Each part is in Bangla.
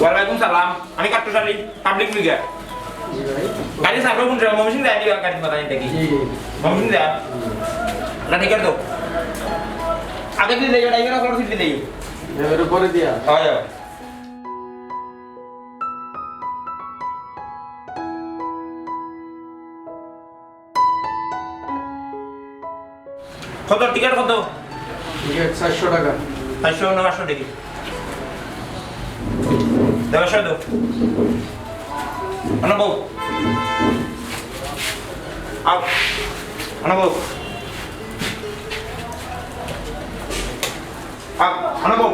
ওয়ালাইকুম সালাম আমি কাট্টু সালি পাবলিক ফিগার গাড়ি সামনে কোন মমিন দেয় নি গাড়ি মাথা নিতে কি মমিন দেয় না ঠিক আছে তো আগে দিলে যাই না করে দিলে এর উপরে দিয়া হয় কত টিকেট কত টিকিট 400 টাকা 500 না 500 দেখি দেড়শো দো অনবৌ আও অনবৌ আও অনবৌ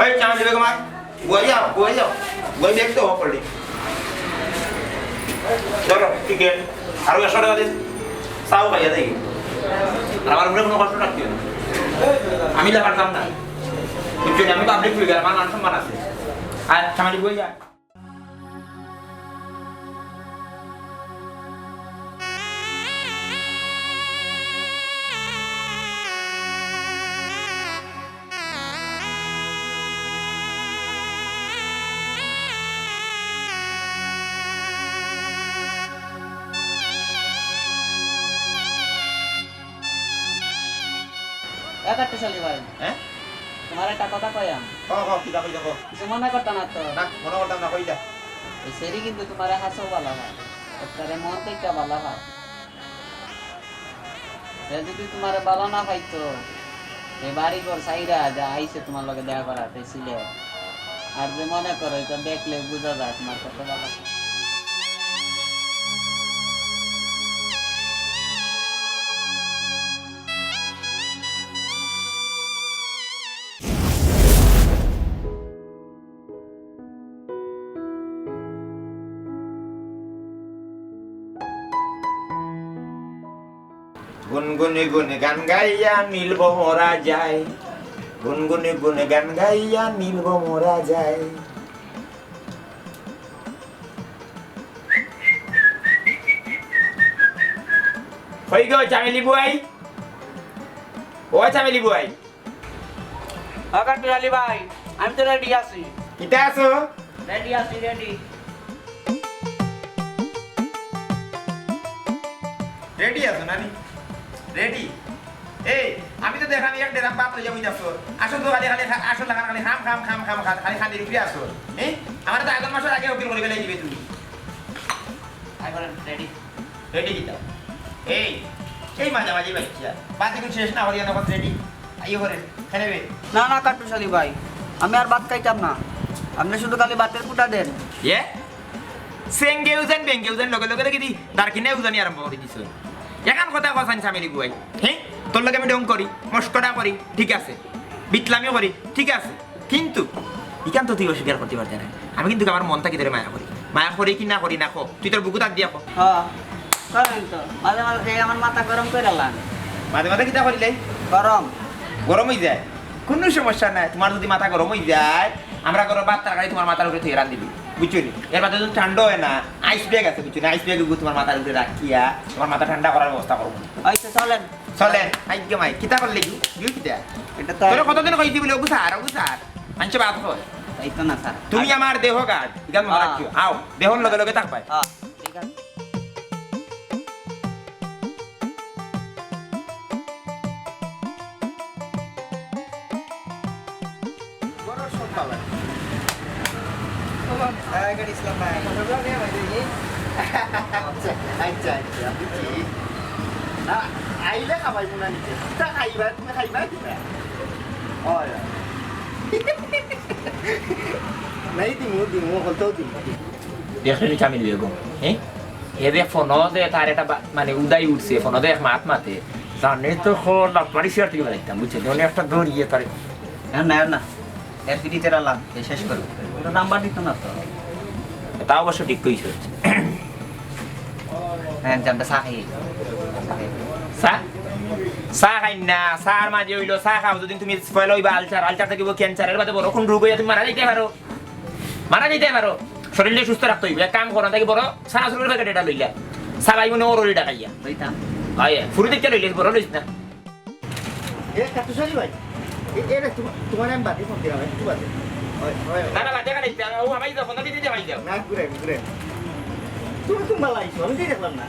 এই চানা দিবে কমার বই যাও বই দেখতে হবে পড়লি ধরো টিকিট আরো 100 টাকা দিন সাউ পাইয়া দেখি আমার উপরে কোনো কষ্ট রাখতে না আমি লেখার কাম না বুঝছেন আমি পাবলিক ফিগার আমার মান সম্মান আছে আর সামাজিক বই যায় একাত্তর সালে ভাই হ্যাঁ তোমার একটা কথা কয়াম কি দাবি দেখো কিছু মনে করতো না তো না মনে করতাম না কইলা এই সেরি কিন্তু তোমার হাসও ভালো হয় তারে মন থেকে ভালো হয় যদি তোমার ভালো না পাইতো এই বাড়ি ঘর সাইরা যা আইসে তোমার লগে দেখা করাতে ছিল আর যে মনে করো এটা দেখলে বোঝা যায় তোমার কত ভালো গুনগুনে গুনে গান গাইয়া নীলব মোরা যায় গুনগুনে গুনে গান গাইয়া নীলব মোরা যায় হই গো চামেলি বুয়াই ও চামেলি বুয়াই একাত্তর সালে ভাই আমি তো রেডি আছি কিতা আছো রেডি আছি রেডি রেডি আছো নানি রেডি এই আমি তো দেখানি এক দেরাম বাপ লইয়া বুঝাছ আসো তো খালি খালি আসো লাগান খালি খাম খালি খালি রুপি আসো এই আমার তো আগের মাসের আগে উকিল করে ফেলাই দিবে তুমি এখন রেডি রেডি কিতা এই এই মাঝামাঝি বাচ্চা বাদ কিছু শেষ না হলে না রেডি আইও করে খেলেবে না না কাট্টু সালি ভাই আমি আর ভাত খাইতাম না আপনি শুধু খালি ভাতের কুটা দেন এ সেঙ্গে উজান বেঙ্গে উজান লগে লগে দেখি তার কিনে উজানি আরম্ভ করে দিছ এখন কথা কসান সামিলি গুয়াই হ্যাঁ তোর লগে আমি ডং করি মস্করা করি ঠিক আছে বিটলামিও করি ঠিক আছে কিন্তু ইকান তো তুই অস্বীকার করতে পারতে না আমি কিন্তু আমার মনটা কি ধরে মায়া করি কি না করি না কো তুই তোর বুকু তাক দিয়া কো হ্যাঁ করেন তো মাঝে মাঝে আমার মাথা গরম করে লান মাঝে মাঝে কিতা করিলে গরম গরম হয়ে যায় কোনো সমস্যা নাই তোমার যদি মাথা গরম হয়ে যায় আমরা করো ভাত তরকারি তোমার মাথার উপরে থেকে রান দিবি বুঝছো নি এর মাথা যদি ঠান্ডা হয় না আইস ব্যাগ আছে বুঝছো না আইস ব্যাগ তোমার মাথার উপরে রাখিয়া তোমার মাথা ঠান্ডা করার ব্যবস্থা করবো আইসে চলেন চলেন আইকে মাই কিতা করলে কি গিয়ে কিতা এটা তো তোর কতদিন কইছি বলে ওগু স্যার মানছে বাদ হয় এই তো না স্যার তুমি আমার দেহ গার্ড ইগান মনে রাখিও আও দেহর লগে লগে থাক পাই হ্যাঁ ঠিক আছে ইসলাম ভাই আচ্ছা বুঝছি না আইলে খাবাই মনে নিতে তা খাইবা তুমি খাইবা দিবা হয় নাই দিমু হলতেও দিমু দেখলি চামিল বেগম হ্যাঁ এবে ফোনো দে তার এটা মানে উদাই উঠছে ফোনো দে মাত মাতে জানে তো খোলা পারিশিয়ার থেকে বেলাইতাম বুঝছে ধরে একটা দৌড়িয়ে তারে না না এর পিড়িতে রালাম শেষ করো ওটা নাম্বার দিত না তো তা অবশ্য ঠিক কইছো হ্যাঁ জানতে সাহি চা খাই না চার মাঝে হইলো চা খাও যদি তুমি ফেল হইবা আলচার থাকিব ক্যান্সারের বাদে বড় কোন রোগ হইয়া তুমি মারা যাইতে পারো শরীরকে সুস্থ রাখতে হইবে এক কাম করো তাকে বড় সারা শরীরের প্যাকেট এটা লইলা সাবাই মনে ওর ওইটা খাইয়া লইতাম হয় ফুরি দেখতে লইলে বড় লইস না এ কাটু সালি ভাই এটা তোমার আমি বাতি ফোন দিলাম একটু বাদে না না বাজে কাটাইতে ও আমাই যাও ফোন দিতে যাই যাও না ঘুরে তুমি ভালো আইছো আমি তো দেখলাম না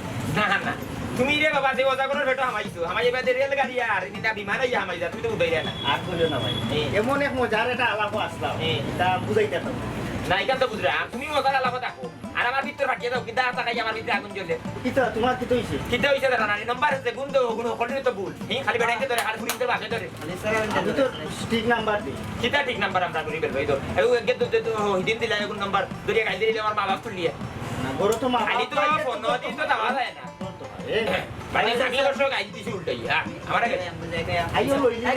না না তুমি রে বাবা যে ওজা করে বেটা হামাইছো হামাই এবারে রেল গাড়ি আর এটা বিমান আইয়া হামাই যা তুমি তো উঠাইরা না আর বলিও না ভাই এমন এক মজার এটা আলাপ আসলাম তা বুঝাইতে পারতাম না এটা তো বুঝরা তুমি ওজা আলাপ থাকো আর আমার ভিতর বাকি দাও কিদা তাকাই আমার ভিতরে আগুন জ্বলে কি তো তোমার কি তো হইছে কিতা হইছে দাঁড়া না নাম্বার আছে গুণ তো গুণ হলে তো ভুল এই খালি বেটাইতে ধরে আর ঘুরিতে বাকি ধরে আমি তো ঠিক নাম্বার দিই কিতা ঠিক নাম্বার আমরা করি বের ভাই তো এই এগে তো হিদিন দিলা এগুন নাম্বার দরিয়া গাই দিলে আমার মা বাপ তুলিয়ে না বড় তো মা আনি তো ফোন দিই তো দাওয়া যায় না মানে আমি বর্ষ গাই দিছি উল্টাই হ্যাঁ আমার আইও লই দিলে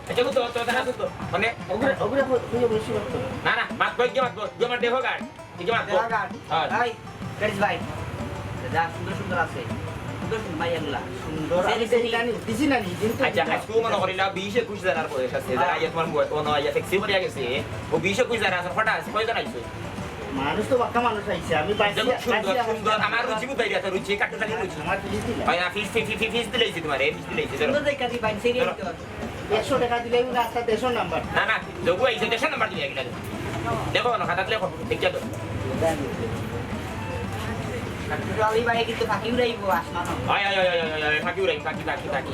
আচ্ছা তো তো দেখা তো মানে ওগুলা কই বসি করতে না না মাত কই কি মাত কই যে আমার দেখো গাড় ঠিক মাত কই ভাই গাড়ি ভাই যা সুন্দর সুন্দর আছে সুন্দর সুন্দর মাইয়াগুলা সুন্দর আমি জানি দিছি না নি কিন্তু আচ্ছা আজকে মনে করিলা 20 21 হাজার বয়স আছে যারা আইয়া তোমার কোনো আইয়া ট্যাক্সি ভরিয়া গেছে ও 20 21 হাজার আছে ফটা আছে কয়জন আইছে মানুষ তো বাক্কা মানুষ আইছে আমি বাইসি সুন্দর সুন্দর আমার রুচি বুঝাই আছে রুচি কাটতে জানি রুচি আমার ফিস দিলা ভাই ফিস ফিস দিলেছি তোমারে ফিস দিলেছি ধরো সুন্দর দেখা দি ভাই সেরি 100 টাকা দিলেই না আস্তে 150 নাম্বার না না যোগু আইছে দেশের নাম্বার দিয়ে গেলা দেখো না খাতা লেখো দেখিয়া তো আলি ভাই কিন্তু ফাঁকি উড়াইবো আসমানো আয় আয় আয় আয় আয় ফাঁকি উড়াই ফাঁকি ফাঁকি ফাঁকি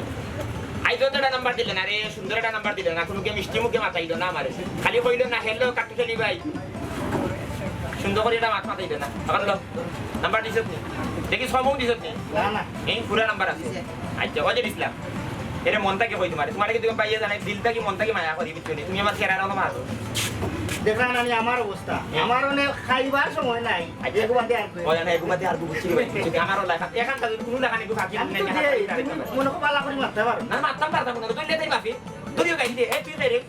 আই তো একটা নাম্বার দিলেন আরে সুন্দর একটা নাম্বার দিলেন না কোনো কে মিষ্টি মুখে মাথাই না আমারে খালি কইল না হেলো কাটতে চলি ভাই সুন্দর করে এটা মাথা মাথাই না আবার লো নাম্বার দিছত নি দেখি সব দিছত নি না না এই পুরা নাম্বার আছে আচ্ছা ওজে ইসলাম এর মনটাকে কই তোমারে তোমারে কি তুমি পাইয়া জানাই দিলটা কি মনটাকে মায়া করি বিচ্ছনি তুমি আমার কেরার না মারো দেখরা না আমার অবস্থা আমার অনেক খাইবার সময় নাই এগো বাদে আর ওয়া না এগুমাতে আর বুঝছি ভাই যদি আমারও লেখা এখান থেকে কোনো লেখা নেই ফাঁকি আমি তো মনে কো পালা করে মারতে পারো না মারতাম পারতাম না তুই লেতেই মাফি তুইও গাইলি এই তুই রে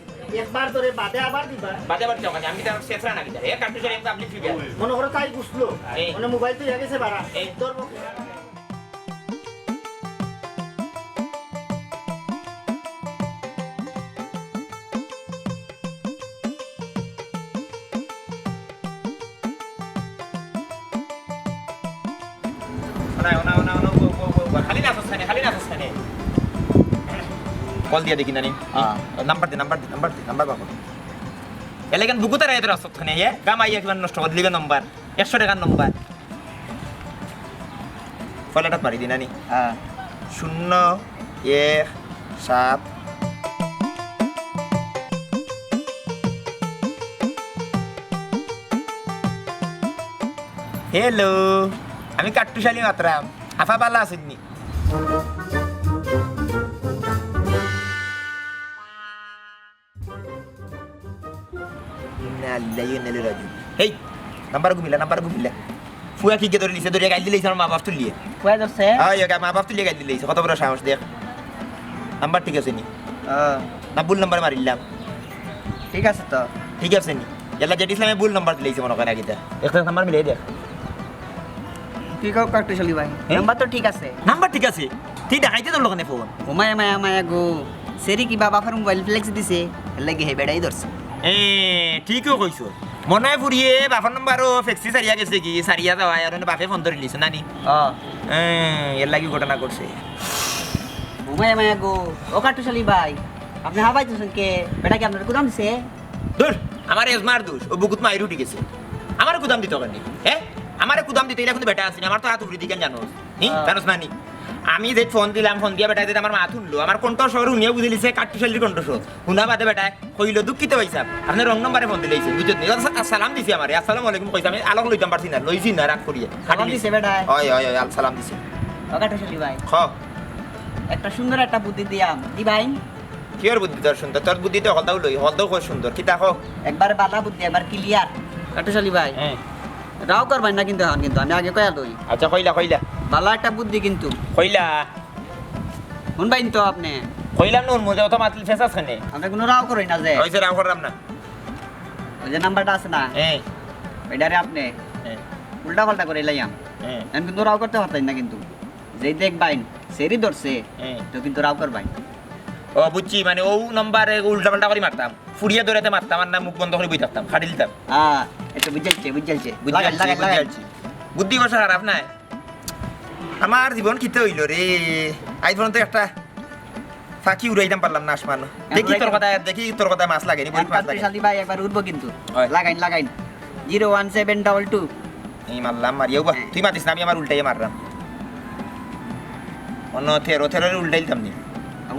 একবার ধরে বাদে আবার দিবা বাদে বাদে যাও আমি তার শেষরা না গিয়ে এ কাটু চলে আপনি ফ্রি মনে করো তাই বুঝলো মানে মোবাইল তো হয়ে গেছে বাড়া এই ধরবো কল দিয়া দেখি নানি নাম্বার বাবা এলাকান বুকুতে রায় তোর আসত খানে এ গাম আইয়া কিমান নষ্ট করে দিলিবে নাম্বার 100 টাকার নাম্বার ফলাটা পারি দি নানি 017 হ্যালো আমি কাট্টুশালী মাত্রাম আফা পাল্লা আসেননি এই নাম্বার গুমিলা ফুয়া কি কে ধরে লিছে ধরে গাইল দিলেছে আমার মা বাপ তুলিয়ে কয় যাচ্ছে আয় গা মা বাপ তুলিয়ে গাইল দিলেছে কত বড় সাহস দেখ নাম্বার ঠিক আছে নি না ভুল নাম্বার মারিলাম ঠিক আছে তো ঠিক আছে নি এলা যেটি ইসলামে ভুল নাম্বার দিলেছে মনে করে আগিটা একটা নাম্বার মিলাই দেখ তুই কাউ কাটতে চলি ভাই নাম্বার তো ঠিক আছে নাম্বার ঠিক আছে তুই দেখাইতে তোর লোকনে ফোন ও মায়া মায়া মায়া গো সেরি কি বাবা ফার মোবাইল ফ্লেক্স দিছে লাগে হে বেড়াই ধরছে ঠিকও কইছো মনে হয় ফুরিয়ে বাফার নাম্বারও ফেক্সি সারিয়া গেছে কি সারিয়া যাওয়া আর বাপে ফোন ধরে লিছে নানি এর লাগি ঘটনা করছে ও মায়া মায়া গো ও কাটতে চলি ভাই আপনি হাবাই দিছেন কে বেটা কি আপনার কুদাম দিছে দূর আমার এজমার দোষ ও বুকুত মাইরু উঠে গেছে আমার কুদাম দিতে কেন হ্যাঁ আমার কুদাম দিতে এটা কিন্তু বেটা আছে আমার তো হাত উড়ি দিকেন জানোস জানোস নানি আমি যে ফোন দিলাম ফোন দিয়া বেটা আমার মা শুনলো আমার কণ্ঠস্বর উনিও বুঝে লিছে কাট্টুশালীর কণ্ঠস্বর শুনা বাদে বেটা কইল দুঃখিত হইসাব আপনি রং নম্বরে ফোন দিলেছে বুঝতে সালাম দিছি আমার আসসালামু আলাইকুম কইছে আমি আলোক লইতাম পারছি না লইছি না রাগ করিয়ে সালাম দিছে বেটা ওই ওই ওই সালাম দিছে ও কাটতে চলি ভাই খ একটা সুন্দর একটা বুদ্ধি দিয়াম দি ভাই কিয়র বুদ্ধি তোর সুন্দর তোর বুদ্ধি তো হলদাও লই হলদাও কই সুন্দর কিতা কো একবার বালা বুদ্ধি একবার ক্লিয়ার কাটতে চলি ভাই হ্যাঁ রাও করবেন না কিন্তু এখন কিন্তু আমি আগে কয়া লই আচ্ছা কইলা ভালো একটা বুদ্ধি কিন্তু কইলা শুনবাইন তো আপনি কইলাম নুন মজা তো মাতলি ফেসাস খানে আমরা কোনো রাও করই না যে হইছে রাও করলাম না ওই যে নাম্বারটা আছে না হ্যাঁ ওইটারে আপনি হ্যাঁ উল্টা পাল্টা করে লাইয়াম হ্যাঁ আমি কিন্তু রাও করতে পারতাম না কিন্তু যেই দেখবাইন সেরি ধরছে হ্যাঁ তো কিন্তু রাও করবাইন ও বুঝছি মানে ও নাম্বারে উল্টা পাল্টা করে মারতাম ফুরিয়ে ধরেতে মারতাম আর না মুখ বন্ধ করে বই থাকতাম খাটি দিতাম একটু বুঝাইছে বুঝাইছি বুদ্ধি বসা খারাপ নাই আমার জীবন কিতে হইল রে আজ পর্যন্ত একটা ফাঁকি উড়াইতাম পারলাম না আসমান দেখি তোর কথা মাছ লাগে নি বড় মাছ লাগে শালি ভাই একবার উঠবো কিন্তু হয়। লাগাইন 01722 এই মারলাম মারিও বা তুই মাতিস না আমি আমার উল্টাই মারলাম অন্য 13 উল্টাই দিতাম নি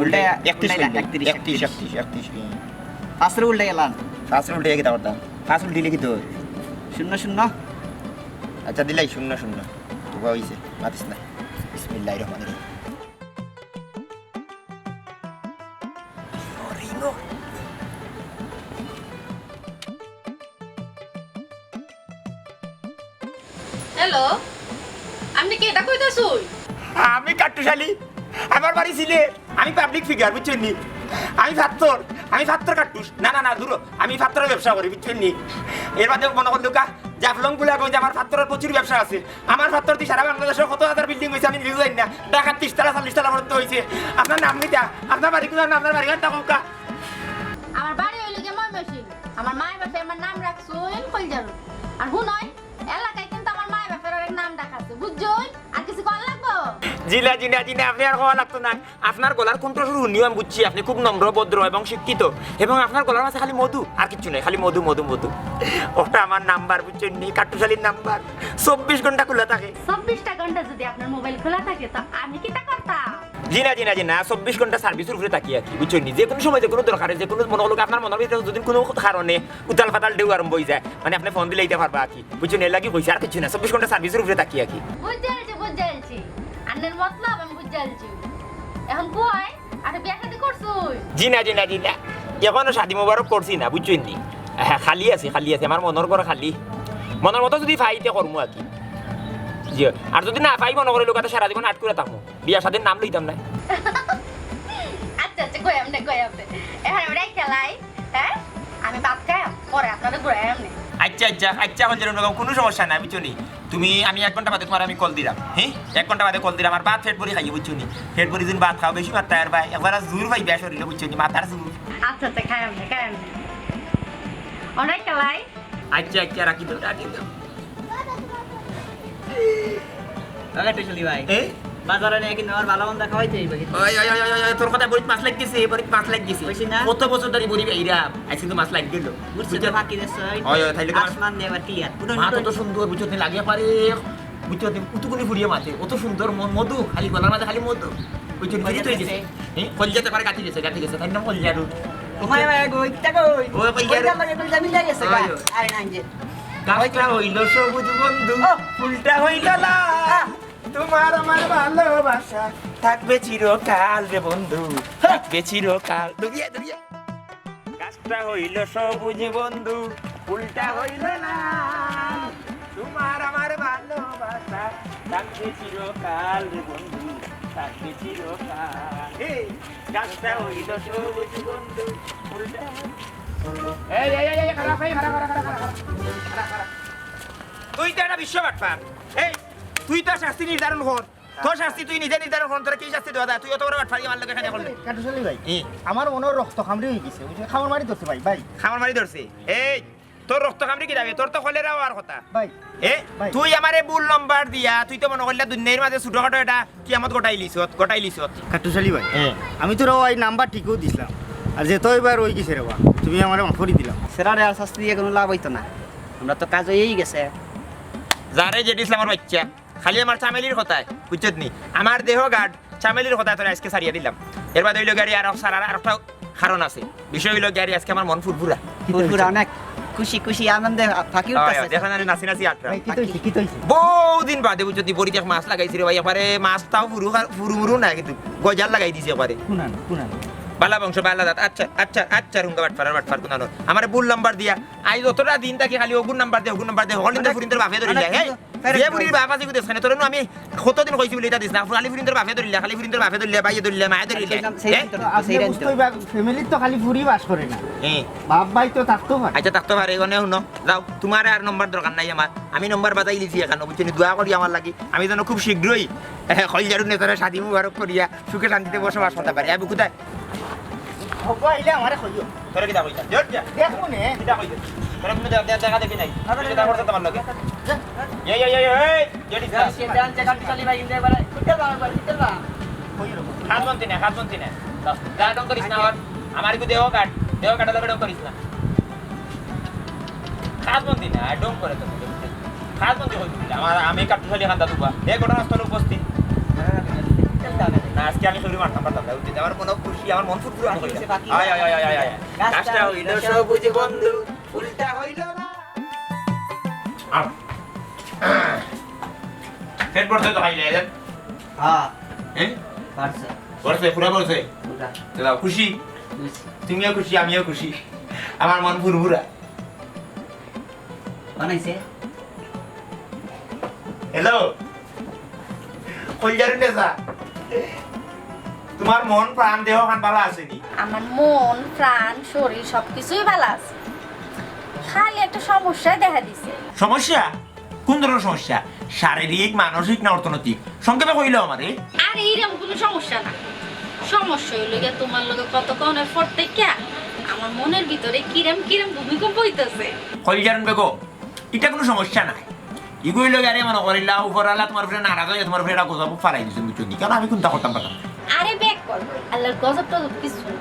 উল্টাই 31 পাঁচরে উল্টে গেলাম ফার্স্ট উল্টাই কি করতাম ফার্স্ট উল্টি কি তো 00 আচ্ছা দিলাই 00 তো হইছে মাতিস না বিসমিল্লাহির রহমানির রহিম রিনো হ্যালো আপনি কি এটা কইতাছুই আমি কাট্টুশালী আমার বাড়ি ছিলে আমি পাবলিক ফিগার বুঝছেন নি আমি ফাত্তর কাট্টুস না না না দূর আমি ফাত্তরের ব্যবসা করি বুঝছেন নি এর মাঝে মনে করল জাফলং গুলা কই যে আমার ফাত্তরের প্রচুর ব্যবসা আছে আমার ফাত্তর দিয়ে সারা বাংলাদেশের কত হাজার বিল্ডিং হয়েছে আমি নিজে জানি না ঢাকার 30 তলা 40 তলা পর্যন্ত হয়েছে আপনার নাম নিতা আপনার বাড়ি কোথায় আপনার বাড়ি কোথায় কোকা আমার বাড়ি হইলে কি ময়মনসিংহ আমার মায়ের বাসায় আমার নাম রাখছুন কলজারু আর হুনই এলাকায় কিন্তু আমার মায়ের বাসার অনেক নাম ডাকাছে বুঝছুন আর কিছু কল লাগবো জিলা আপনি আর হওয়া লাগতো না আপনার গলার কণ্ঠ শুনিও আমি বুঝছি আপনি খুব নম্র ভদ্র এবং শিক্ষিত এবং আপনার গলার মাঝে খালি মধু আর কিছু নেই খালি মধু ওটা আমার নাম্বার বুঝছেন নি কাট্টুশালীর নাম্বার 24 ঘন্টা খোলা থাকে 24টা ঘন্টা যদি আপনার মোবাইল খোলা থাকে তো আমি কি তা করতাম জি না 24 ঘন্টা সার্ভিসের উপরে তাকিয়ে আছি বুঝছেন নি যে কোনো সময় যে কোনো দরকারে যে কোনো মনে হলো আপনার মনের ভিতরে যদি কোনো কারণে উতাল পাতাল ঢেউ আরম্ভ হয়ে যায় মানে আপনি ফোন দিলে এটা পারবা কি বুঝছেন এর লাগি কইছে আর কিছু না 24 ঘন্টা সার্ভিসের উপরে তাকিয়ে আছি বুঝাইছি আন্নের মতলব আমি বুঝাইছি এখন কই আর বিয়া শাদি করছুই জি না এখনো শাদি মোবারক করছি না বুঝছেন নি হ্যাঁ খালি আছে আমার মনের ঘর খালি মনের মতো যদি ফাইতে করমু আর কি জি আর যদি না ফাই মনে করে লোক সারা জীবন আট করে থাকবো বিয়া শাদির নাম লইতাম না আচ্ছা কই আমনে এখন আমরা খেলাই হ্যাঁ আমি ভাত খাই পরে আপনাদের ঘুরে আমনে আচ্ছা হল যেরকম কোনো সমস্যা নাই বুঝছো নি তুমি আমি 1 ঘন্টা বাদে তোমার আমি কল দিলাম হ্যাঁ 1 ঘন্টা বাদে কল দিলাম আর ভাত ফেট ভরি খাইয়ে বুঝছো নি ফেট ভরি দিন ভাত খাও বেশি ভাত তার ভাই একবার জোর ভাই বেশ হইলো বুঝছো নি মাথার জোর আচ্ছা খাই আমনে অনেক খেলাই আচ্ছা রাখি দাও কাট্টুশালী ভাই এ বাজারে নিয়ে কিন্তু আমার ভালো মন্দ খাওয়াইতে হইবে কিন্তু ওই তোর কথা বড়ি মাছ লাগতেছে কইছি না? কত বছর ধরে বড়ি বাইরা আইছি তো মাছ লাগ গেল বুঝছো তো ফাঁকি দেছে ওই তাইলে তো আসমান দিয়ে আবার ক্লিয়ার পুরো মা কত সুন্দর বুঝছো নি লাগে পারে বুঝছো নি উতুকুনি ফুরিয়ে মাছে কত সুন্দর মধু খালি গলার মাঝে খালি মধু বুঝছো নি তো গেছে হ্যাঁ কলজাতে পারে কাটি গেছে তাই নাম কলজারু তোমায় ভাই কইতা কই ওই কলজারু লাগে কই জামিন যাইছে আরে না যে গাছটা হইল সবুজ বন্ধু ফুলটা হইল লাল তোমার আমার ভালোবাসা থাকবে চিরকাল রে বন্ধু থাকবে চিরকাল দুরিয়া গাছটা হইল সবুজ বন্ধু ফুলটা হইল লাল তোমার আমার ভালোবাসা থাকবে চিরকাল রে বন্ধু থাকবে চিরকাল এই গাছটা হইল সবুজ বন্ধু ফুলটা এই খারাপ তুই তো একটা বিশ্ব বাটপার এই তুই তো শাস্তি নির্ধারণ কর তোর শাস্তি তুই নিজে নির্ধারণ কর তোর কি শাস্তি দেওয়া যায় তুই অত বড় বাটপারি আমার লোকে খানে করলে কাটুশালী ভাই আমার মনের রক্ত খামড়ি হয়ে গেছে খামার মারি ধরছে ভাই খামার মারি ধরছে এই তোর রক্ত খামড়ি কি যাবে তোর তো কলেরা হওয়ার কথা ভাই এ ভাই। তুই আমারে ভুল নাম্বার দিয়া তুই তো মনে করলে দুনিয়ার মাঝে ছোটখাটো এটা কিয়ামত গোটাই লিছত কাটুশালী ভাই আমি তোর ওই নাম্বার ঠিকও দিছিলাম আর যে তো এবার ওই গেছে রে বা তুমি আমার মাফ করে দিলাম সেরারে আর শাস্তি দিয়ে কোনো লাভ হইতো না আমরা তো কাজ হয়েই গেছে যারে যে ইসলামের বাচ্চা খালি আমার চামেলির কথায় বুঝছত নি আমার দেহ গার্ড চামেলির কথায় তোরা আজকে সারিয়ে দিলাম এর বাদে হইলো গাড়ি আর সারার আরেকটা কারণ আছে বিষয় হইলো গাড়ি আজকে আমার মন ফুরফুরা পুরো অনেক খুশি আনন্দে ফাঁকি উঠতেছে দেখা জানি নাচি আটরা ভাই কি তো হইছে বহুদিন বাদে যদি বড়ি দেখ মাছ লাগাইছি রে ভাই এবারে মাছটাও ফুরু না কিন্তু গজাল লাগাই দিছে এবারে শুনান বালা বংশ বালা দাঁত আচ্ছা রুঙ্গা বাটফার কোনানো আমার ভুল নাম্বার দিয়া আই যতটা দিন থাকি খালি ওগুন নাম্বার দে হলিন্দর ফুরিন্দর বাফে ধরিলা হ্যাঁ যে বুড়ির বাপ আছে কুদেছ খানে তোরনো আমি কতদিন কইছি বলি এটা দিছ না খালি ফুরিন্দর বাফে ধরিলা বাইয়ে ধরিলা মায়ে ধরিলা ফ্যামিলির তো খালি ফুরি বাস করে না হ্যাঁ বাপ ভাই তো থাকতো পারে আচ্ছা থাকতে পারে এখানে শুনো যাও তোমার আর নম্বর দরকার নাই আমার আমি নম্বর বাজাই লিছি এখানে বুঝছেন দোয়া করি আমার লাগি আমি যেন খুব শীঘ্রই খলজারু নেতারা শাদি মুবারক করিয়া সুখে শান্তিতে বসবাস করতে পারি আমি কোথায় হব আইলে আমারে কইও তোরা কি দাবইতা জোর যা দেখো নে কিটা কইতে তোরা কোনো দেখা দেখি নাই এটা করতে তোমার লগে এই জেডি স্যার কাটুশালী ভাই ইন্দে বারে কুটে বা হাত বন্তি না যা ডং করিস না আমার একটু দেহ কাটা যাবে ডং করিস না খাসবন্দি না ডং করে তো খাসবন্দি হইছিল আমি কাটুশালি খান্দা দুবা এ ঘটনাস্থলে উপস্থিত না আজকে আমি শরীর মারতাম পারতাম না উঠে আমার মনে খুশি আমার মন ফুটফুট হয়ে গেল আয় আয় আয় আয় আয় কাজটা হইল সবুজ বন্ধু ফুলটা হইল না ফের পড়তে তো খাইলে হ্যাঁ হ্যাঁ পারছে পড়ছে পুরা পড়ছে পুরা দাদা খুশি তুমিও খুশি আমিও খুশি আমার মন ফুরফুরা বানাইছে হ্যালো কইজার নেসা তোমার মন প্রাণ দেহ খান ভালো আসেনি আমার মন প্রাণ শরীর সবকিছুই ভালো আছে খালি একটা সমস্যায় দেখা দিছে সমস্যা কোন ধরনের সমস্যা শারীরিক মানসিক না অর্থনৈতিক সংক্ষেপে কইলো আমারে আর এইরকম কোনো সমস্যা না সমস্যা হইল গিয়া তোমার লগে কতক্ষণের পর থেকে আমার মনের ভিতরে কিরম কিরম ভূমিকম্প হইতেছে কইজারন বেগো এটা কোনো সমস্যা নাই ইগুই লগে আরে মনে করিলা উপরালা তোমার ফ্রেন্ড নারাজ হয়ে তোমার ফ্রেন্ড গজব ফারাই দিছেন বুঝনি কারণ আমি কোনটা করতাম পারতাম আরে ব্যাক কর আল্লাহর গজব টজব কিছু না।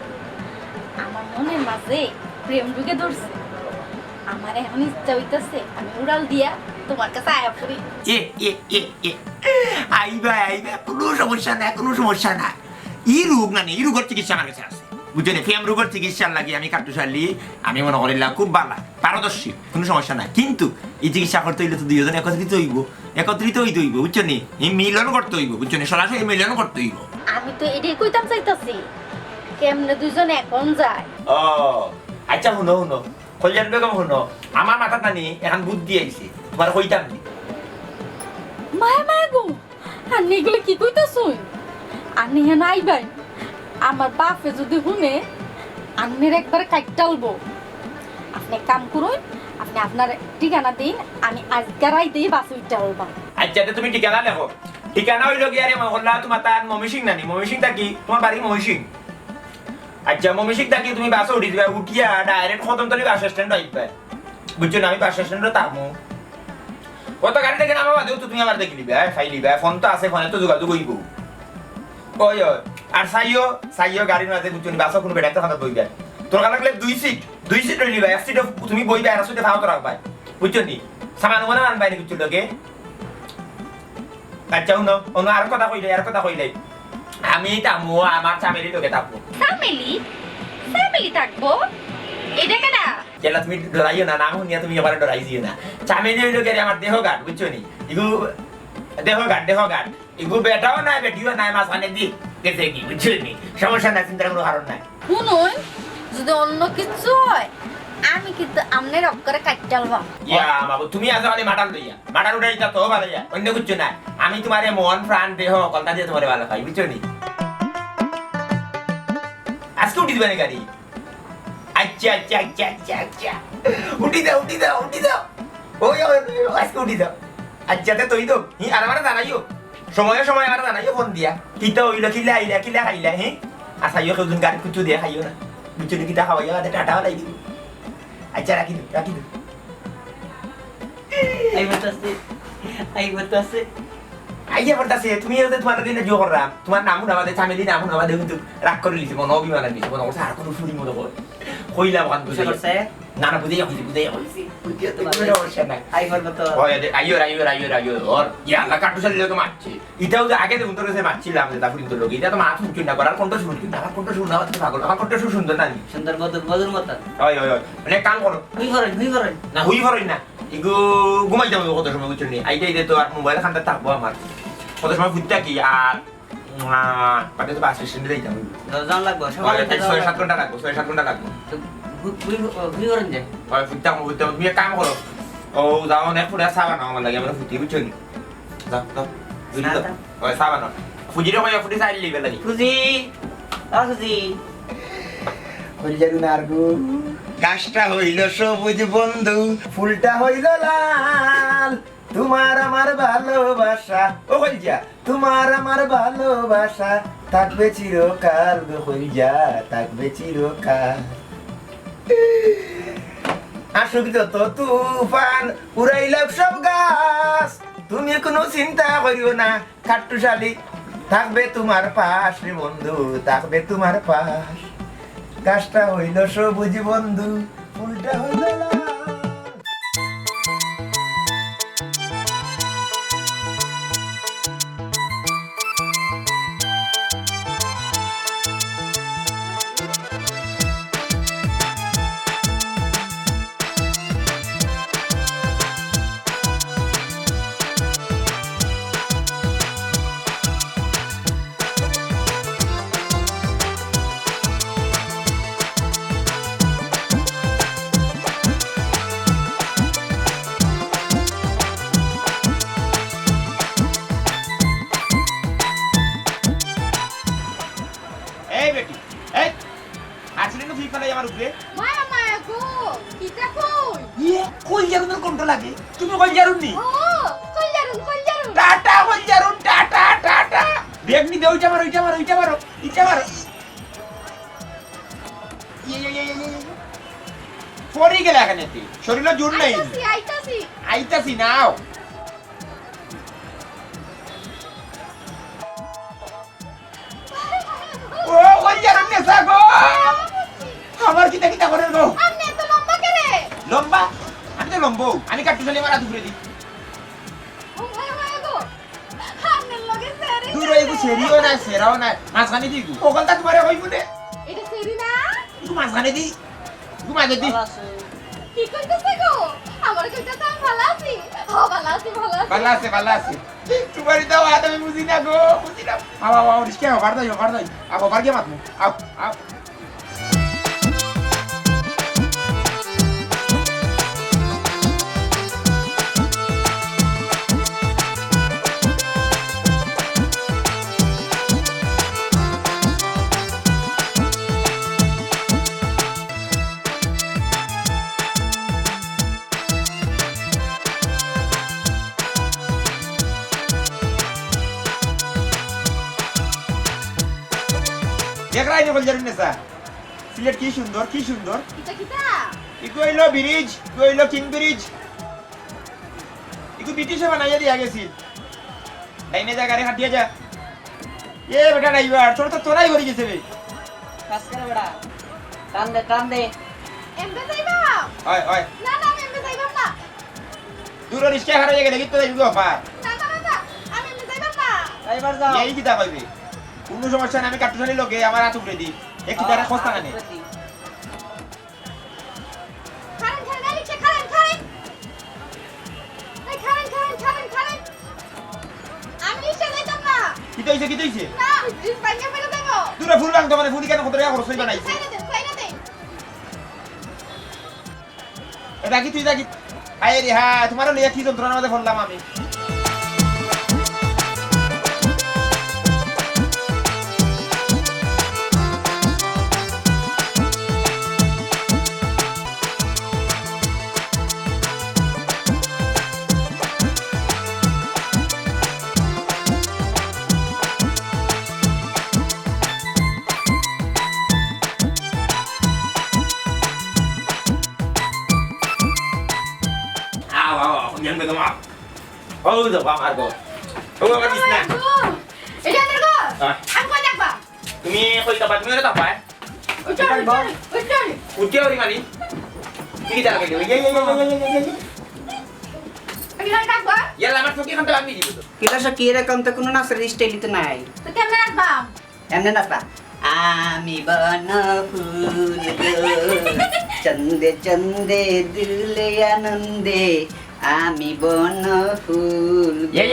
আমার মনের মাঝে প্রেম ঢুকে ধরছে আমার এখন ইচ্ছা হইতেছে আমি উড়াল দিয়া তোমার কাছে আয়া পড়ি এ এ এ এ আইবা কোনো সমস্যা নাই ই রোগ না এই রোগের চিকিৎসা আমার কাছে আছে বুঝলি ফেম রোগের চিকিৎসার লাগি আমি কাটুশালি আমি মনে করিলাম খুব ভালো পারদর্শী কোনো সমস্যা নাই কিন্তু এই চিকিৎসা করতে হইলে তো দুইজন একত্রিত হইব বুঝছো নি এই মিলন করতে হইব বুঝছো নি সরাসরি মিলন করতে হইব আমি তো এটাই কইতাম চাইতাছি কেমনে দুইজন এখন যায় ও আচ্ছা শুনো কল্যাণ বেগম শুনো আমার মাথা টানি এখন বুদ্ধি আইছে তোমার কইতাম নি মায়া মায়া গো আন্নি এগুলো কি কইতাছুই আন্নি হেন আইবাই আমার বাপে যদি শুনে আন্নির একবার কাইটালবো আপনি এক কাম করুন আপনি আপনার ঠিকানা দিন আমি আজকে রাইতেই বাসে উঠালবা আচ্ছা তো তুমি ঠিকানা লেখো ঠিকানা হইল গিয়ে আরে মহল্লা তোমার তার মমিসিং নানি মমিসিং থাকি তোমার বাড়ি মমিসিং আচ্ছা মমিসিং থাকি তুমি বাসে উঠি দিবা উঠিয়া ডাইরেক্ট কদমতলি বাস স্ট্যান্ড আইবা বুঝছো না আমি বাস স্ট্যান্ডে থাকবো কত গাড়ি থেকে নামাবা দেও তুমি আমার দেখি লিবা ফাইল লিবা ফোন তো আছে ফোনে তো যোগাযোগ হইব ওই আর সাইও গাড়ির মাঝে বুঝছো নি বাসও কোনো বেটা একটা খাতা বইবা তোর কাছে লাগলে দুই সিট রইলি ভাই এক সিট তুমি বইবা আর সিটে ভাও তো রাখবা বুঝছো নি সামান মনে আনবাই নি বুঝছো লোকে আচ্ছা অন্য আর কথা কইলে আমি তামু আমার চামেলি লোকে থাকবো ফ্যামিলি থাকবো এটা কেনা কেলা তুমি ডরাইও না নাম শুনিয়া তুমি এবারে ডরাই দিও না চামেলি হইলো গেলে আমার দেহ গাট বুঝছো নি ইগু দেহ গাট ইগু বেটাও নাই বেটিও নাই মাঝখানে দি গেছে কি বুঝছো নি সমস্যা নাই চিন্তার কোনো কারণ নাই শুনুন যদি অন্য কিছু হয় আমি কিন্তু আমনের অক্ষরে কাটতালবা ইয়া বাবু তুমি আজ মানে মাটার উঠাই তা তো ভালো ইয়া অন্য কিছু নাই আমি তোমারে মন প্রাণ দেহ কলতা দিয়ে তোমারে ভালো পাই বুঝছো নি আজকে উঠি দিবানে গাড়ি আচ্ছা উঠি দাও ওই আজকে উঠি দাও আচ্ছা তুই তো আর আমার জানাইও সময় আমার জানাইও ফোন দিয়া কিতা হইলো কিলা খাইলা হ্যাঁ আর সাইও কেউজন গাড়ি কুচু দিয়ে খাইও না বুঝছো নি কিতা খাওয়াইয়া টাটা লাই দিব আচ্ছা রাখি দে আইয়া বলতাছে তুমি তোমার দিনে জো করলাম তোমার নামও নামাদে চামেলি নামও নামাদে কিন্তু রাগ করে লিছি মনে অভিমান দিছে মনে করছে আর কোনো শুনি মনে কর কইলাম কান বুঝে করছে না বুঝে কইছি আইও ওর ইয়া আল্লাহ কাটু চালিয়ে তো মারছে এটাও যে আগে দেখুন তোর কাছে মারছিলাম যে তারপর কিন্তু লোক এটা তো মাথা উঁচু না করার কোনটা শুনছি আমার কোনটা শুন না পাগল আমার কোনটা সুন্দর না সুন্দর মধুর মতো ওই মানে কাম করো হুই করেন না হুই ভরই না ইগো ঘুমাই যাবো কত সময় বুঝছো নি আইতে তো আর মোবাইল খানটা থাকবো আমার কত সময় ফুটটা কি আর পাটে তো বাস স্টেশনে যাইতাম দরজান লাগবো সকালে 6-7 ঘন্টা লাগবো হুই করেন যে ওই ফুটটা তুমি এক কাম করো ও যাও না পুরা সাবান আমার লাগে আমরা ফুটি বুঝছো নি যাও ওই সাবান ফুজিরে কই ফুটি সাইড লিবে লাগি খুজি কইজারু না আরগু গাছটা হইল সবুজ বন্ধু ফুলটা হইল লাল তোমার আমার ভালোবাসা ও কইজা তোমার আমার ভালোবাসা থাকবে চিরকাল গো কইজা থাকবে চিরকাল আসুক যত তুফান উড়াইলাম সব গাছ তুমি কোনো চিন্তা করিও না কাট্টুশালী থাকবে তোমার পাশ রে বন্ধু, থাকবে তোমার পাশ। গাছটা হইল সবুজ বন্ধু, ফুলটা হইল লাল। এই বেটি, এই আসলে না ফিল ফেলাই আমার উপরে। মায়া মায়া গো কিটা কই ইয়ে কই জারুন কোনটা লাগে? তুমি কই জারুন নি? ও কই যারুন টাটা কই জারুন, টাটা টাটা। দেখনি দে ওইটা মারো, ওইটা মারো, ওইটা মারো, ওইটা মারো। ইয়ে পড়ি গেল এখানে তুই, শরীরে জোর নাই। আইতাছি আইতাছি নাও। ও কই জারুন নে সাগো, আমার কিটা কিটা করে গো। আপনি এত লম্বা কেরে লম্বা? আমি তো লম্বো, আমি কাটু চলে মারা দুপুরে দি। ও মায়া মায়া গো আপনার লগে সেরি দূর হইবো, সেরিও না সেরাও না, মাঝখানে দি। ওখানটা তোমারে হইবো নে। এটা সেরি না একটু মাঝখানে দি, একটু মাঝে দি। ভালো আছো? কি কইতেছে গো আমার কইতেছে আমি ভালো আছি ভালো আছি ভালো আছে, ভালো আছে। তোমার দাও হাত আমি বুঝি না গো, বুঝি না। আও আও আও রিস্কে আও, কার দাই। আও বার কে মাতমু। আও আও। দেখরাই নে বলজারিন নেসা। সিলেট কি সুন্দর, কি সুন্দর। কিটা কিটা ইকো হইলো ব্রিজ, ইকো হইলো কিং ব্রিজ। ইকো ব্রিটিশে বানাইয়া দিয়া গেছিল। ডাইনে যা গাড়ি হাঁটিয়ে যা। এ বেটা ড্রাইভার, তোরাই হরি গেছে রে। কাজ করে বেড়া, টান দে এমবে যাইবা ওই ওই না না আমি এমবে যাইবা না দূর রিস্কে হারিয়ে গেলে কিন্তু যাইবি অফার। না আমি এমবে যাইবা না এবার যাও। এই কি তা কইবি? কোনো সমস্যা নাই, আমি কাটুশালি লগে আমার হাত উপরে দি। এ কি তারা খস্তা কানে? খারেন রিকশা খারেন এই খারেন আমি রিকশা যাইতাম না কি তইছে, কি তইছে? না ব্রিজ বাইকে ফেলে দেব দূরে ফুল বাং তোমারে ফুলি কেন কত টাকা খরচ হইবা নাই? সাইডে দে এটা কি তুই দেখি? আয় রে হ্যাঁ, তোমারও লিয়া কি যন্ত্রণার মধ্যে ফেললাম আমি। Yang betul maaf. Oh, udah paham aku. Oh, apa di sana? এটা আন্দার গো Ah. আমি কই দেখবা Kami kau itu tempat mana tak apa? ওইটাই Ujian hari mana? Ini kita lagi dulu. Ya. আমি লাগ দেখবা Ya lama tu kita kan kami di situ. কিলা সে কি রকম তো কোনো নাচের স্টাইলই তো নাই। তো কেমনে রাখবা এমনি নাচবা। আমি বনফুল গো চন্দে চন্দে দিলে আনন্দে আমি বনফুল। Ya.